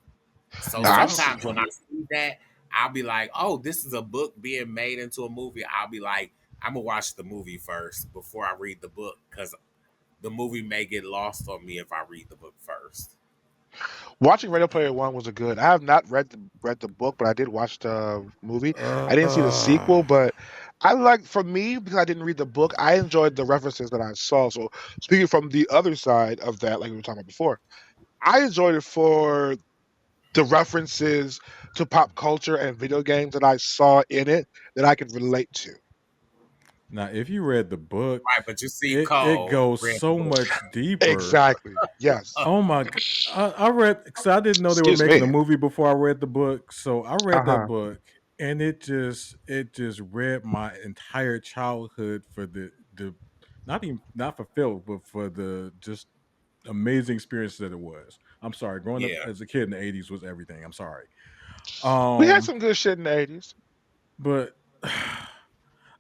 So Yeah, I sometimes see. when I see that, I'll be like, oh, this is a book being made into a movie. I'll be like, I'm gonna watch the movie first before I read the book because the movie may get lost on me if I read the book first. Watching Ready Player One was a good. I have not read the book, but I did watch the movie. I didn't see the sequel, uh, but I like for me because I didn't read the book. I enjoyed the references that I saw. So speaking from the other side of that, like we were talking about before, I enjoyed it for the references to pop culture and video games that I saw in it that I could relate to. now, if you read the book, Right, but you see it Cole goes read the so book. much deeper. Exactly. Yes. Oh my! I read because I didn't know they were Excuse making a me. movie before I read the book. So I Uh read that huh. book, and it just read my entire childhood for the not fulfilled, but for the just amazing experience that it was. I'm sorry, growing up Yeah. as a kid in the '80s was everything. I'm sorry. We had some good shit in the 80s. But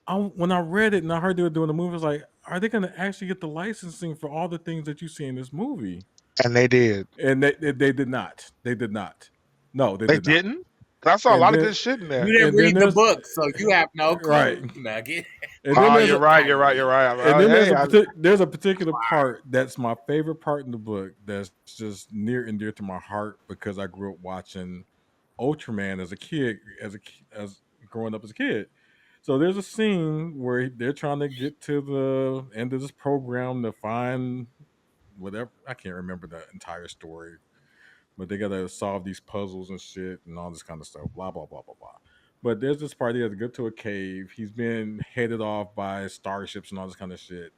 when I read it and I heard they were doing the movie, I was like, are they going to actually get the licensing for all the things that you see in this movie? And they did. And they did not. They did not. No, they They did not. didn't? I saw a And lot of then good shit in there. You didn't and then read the there's book, so you have no right. clue, Nugget. And then Oh, there's you're a, right. You're right. You're right. and then Hey, there's a particular part that's my favorite part in the book that's just near and dear to my heart because I grew up watching Ultraman as a kid, as growing up as a kid. So there's a scene where they're trying to get to the end of this program to find whatever. I can't remember the entire story, but they gotta solve these puzzles and shit and all this kind of stuff. Blah blah blah blah blah. But there's this part he has to go to a cave. He's been headed off by starships and all this kind of shit.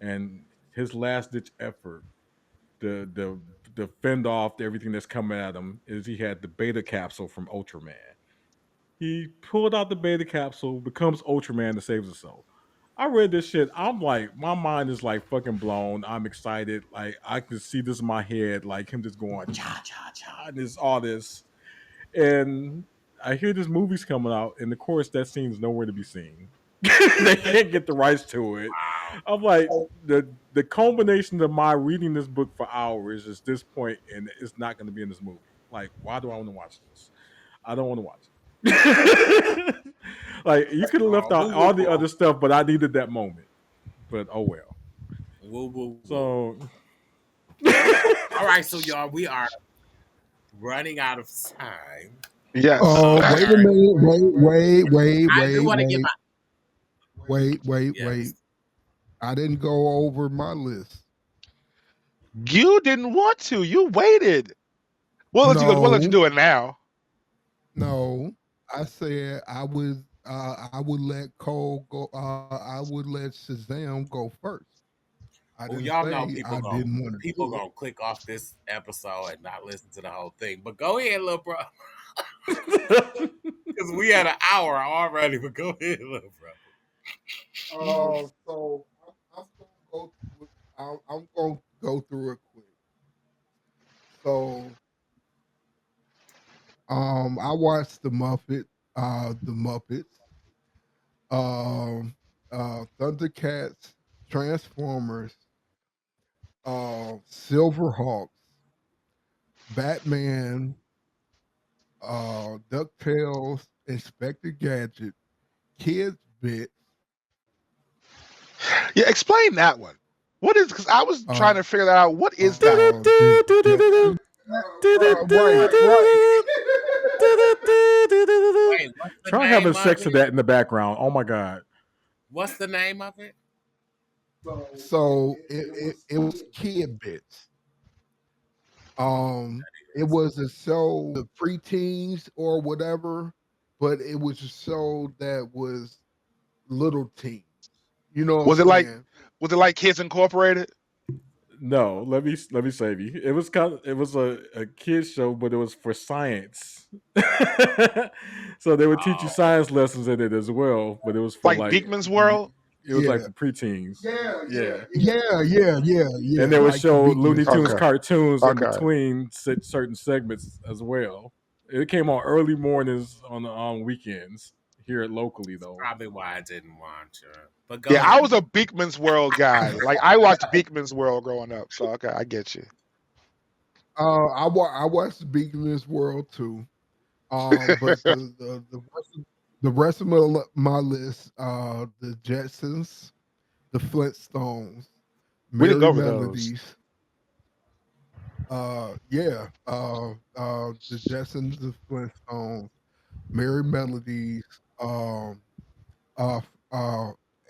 And his last ditch effort the fend off everything that's coming at him is he had the beta capsule from Ultraman. He pulled out the beta capsule, becomes Ultraman to save himself. I read this shit. I'm like, my mind is like fucking blown. I'm excited. Like I can see this in my head, like him just going cha cha cha, and this all this. And I hear this movie's coming out, and of course that scene's nowhere to be seen. They can't get the rights to it. Wow. I'm like, the culmination of my reading this book for hours is this point, and it's not going to be in this movie. Like, why do I want to watch this? I don't want to watch it. Like, you could have left out all the other stuff, but I needed that moment. But oh well. Woo, woo, woo. So, all right, so y'all, we are running out of time. yes. Oh, wait a minute. I do want to get my. Wait. Yes. I didn't go over my list. You didn't want to. You waited. We'll let you do it now. No, I said I would let Cole go. I would let Shazam go first. I Well, didn't y'all say know I didn't want to. people gonna click off this episode and not listen to the whole thing. But go ahead, little bro, because we had an hour already. But go ahead, little bro. So I'm going to go through it quick. So, I watched the Muppets, Thundercats, Transformers, Silverhawks, Batman, DuckTales, Inspector Gadget, Kids Bit. Yeah, explain that one. What is? Because I was trying to figure that out. What is that? Wait, what's the Try name having of sex to it? that in the background. Oh my god. What's the name of it? So it was Kid Bits. It was a show, the preteens or whatever, but it was a show that was little teens. You know, Was it like Kids Incorporated? No, let me save you. It was a kids show, but it was for science. So they would teach you science lessons in it as well, but it was for like Beakman's World. It was like for preteens. Yeah. And they would like show the Looney Beatles. Tunes Okay. cartoons in Okay. between certain segments as well. It came on early mornings on weekends here locally though. Probably why I didn't watch it. But go Yeah, ahead. I was a Beakman's World guy. Like I watched Beakman's World growing up. So okay, I get you. I watched Beakman's World too. But the rest of my list, the Jetsons, the Flintstones, We didn't go Merry over Melodies. The Jetsons, the Flintstones, Merry Melodies.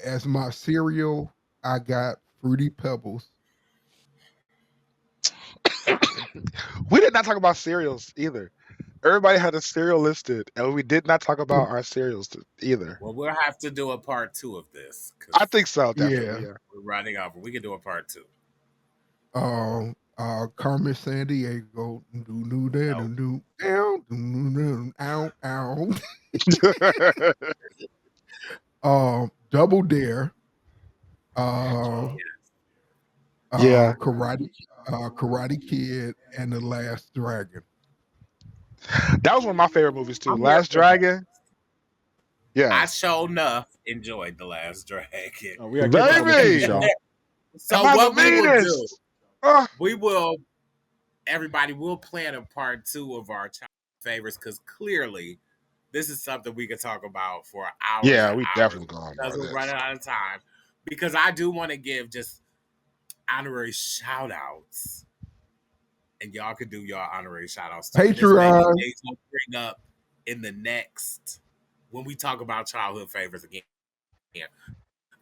As my cereal, I got Fruity Pebbles. We did not talk about cereals either. Everybody had a cereal listed, and we did not talk about our cereals either. Well, we'll have to do a part 2 of this. I think so, definitely. Yeah. We're running over. We can do a part 2. Carmen Sandiego, Double Dare, uh, Yeah. Karate Kid, and The Last Dragon. That was one of my favorite movies too. I'm here Last for that. Dragon. I Yes. sure enough enjoyed The Last Dragon. We gotta catch up with Baby. Keith, y'all. So Am I the what we will do, meanest? we will, everybody will plan a part 2 of our child favorites because clearly this is something we could talk about for hours Yeah, and we hours definitely going because about we're running this. out of time. Because I do want to give just honorary shout outs. And y'all could do your honorary shout outs too. And this maybe Patreon. things will bring up in the next when we talk about childhood favorites again.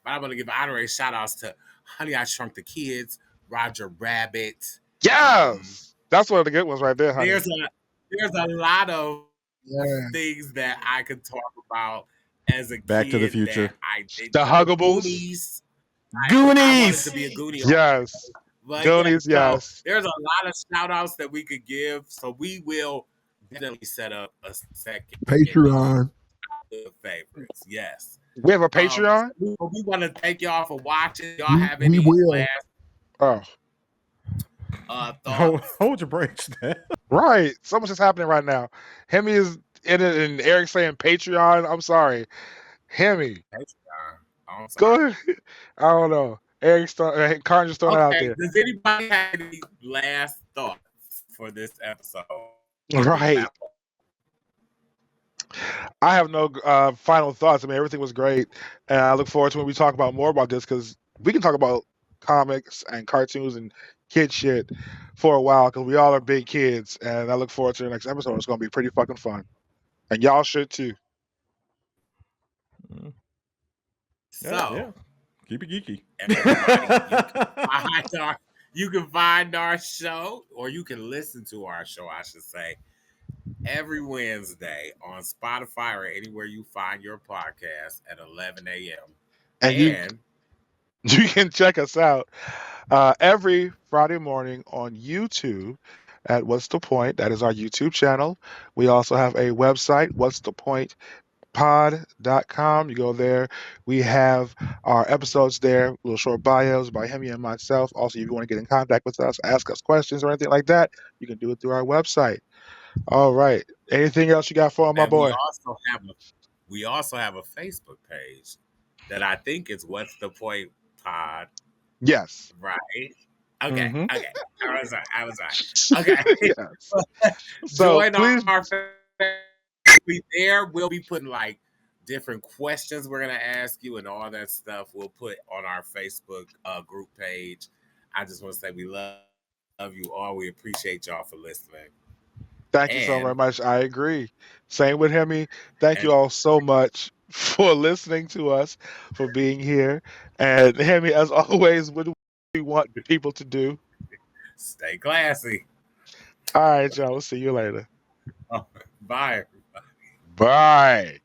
But I'm gonna give honorary shout outs to Honey I Shrunk the Kids, Roger Rabbit. Yes. That's one of the good ones right there, honey. There's a lot of Yeah. things that I could talk about as a Back kid to the Future. that I didn't. The Huggables. Goonies. I wanted to Goonies. be a Goonie. Yes. But Goonies, yeah, so yes. there's a lot of shout outs that we could give. So we will definitely set up a second Patreon. favorites. Yes. We have a Patreon. We want to thank y'all for watching. Y'all We, have we any will. last Oh, thoughts? Hold your brakes, Dad. right. So much is happening right now. Hemi is in it, and Eric saying Patreon. I'm sorry, Hemi. I'm Go sorry. ahead. I don't know. Eric's Karn just throwing it out Okay. there. Does anybody have any last thoughts for this episode? Right. I have no final thoughts. I mean, everything was great, and I look forward to when we talk about more about this because we can talk about comics and cartoons and kid shit for a while because we all are big kids, and I look forward to the next episode. It's going to be pretty fucking fun, and y'all should too. So, yeah. Keep it geeky. everybody, you can find our show, or you can listen to our show, I should say, every Wednesday on Spotify or anywhere you find your podcast at 11 a.m. And you can check us out every Friday morning on YouTube at What's the Point? That is our YouTube channel. We also have a website, What's the Point? Pod.com. You go there. We have our episodes there, little short bios by Hemi and myself. Also, if you want to get in contact with us, ask us questions or anything like that, you can do it through our website. All right. Anything else you got for my boy? We also have a Facebook page that I think is What's the Point Pod. Yes. Right. Okay. Mhm. Okay. I was right. Okay. Yes. So join please, our there. We'll be putting like different questions we're gonna ask you and all that stuff. We'll put on our Facebook group page. I just want to say we love you all. We appreciate y'all for listening. thank you so very much. I agree. Same with Hemi. Thank you all so much for listening to us, for being here. And Hemi, as always, what do we want people to do? Stay classy. All right, y'all. We'll see you later. Bye. Bye.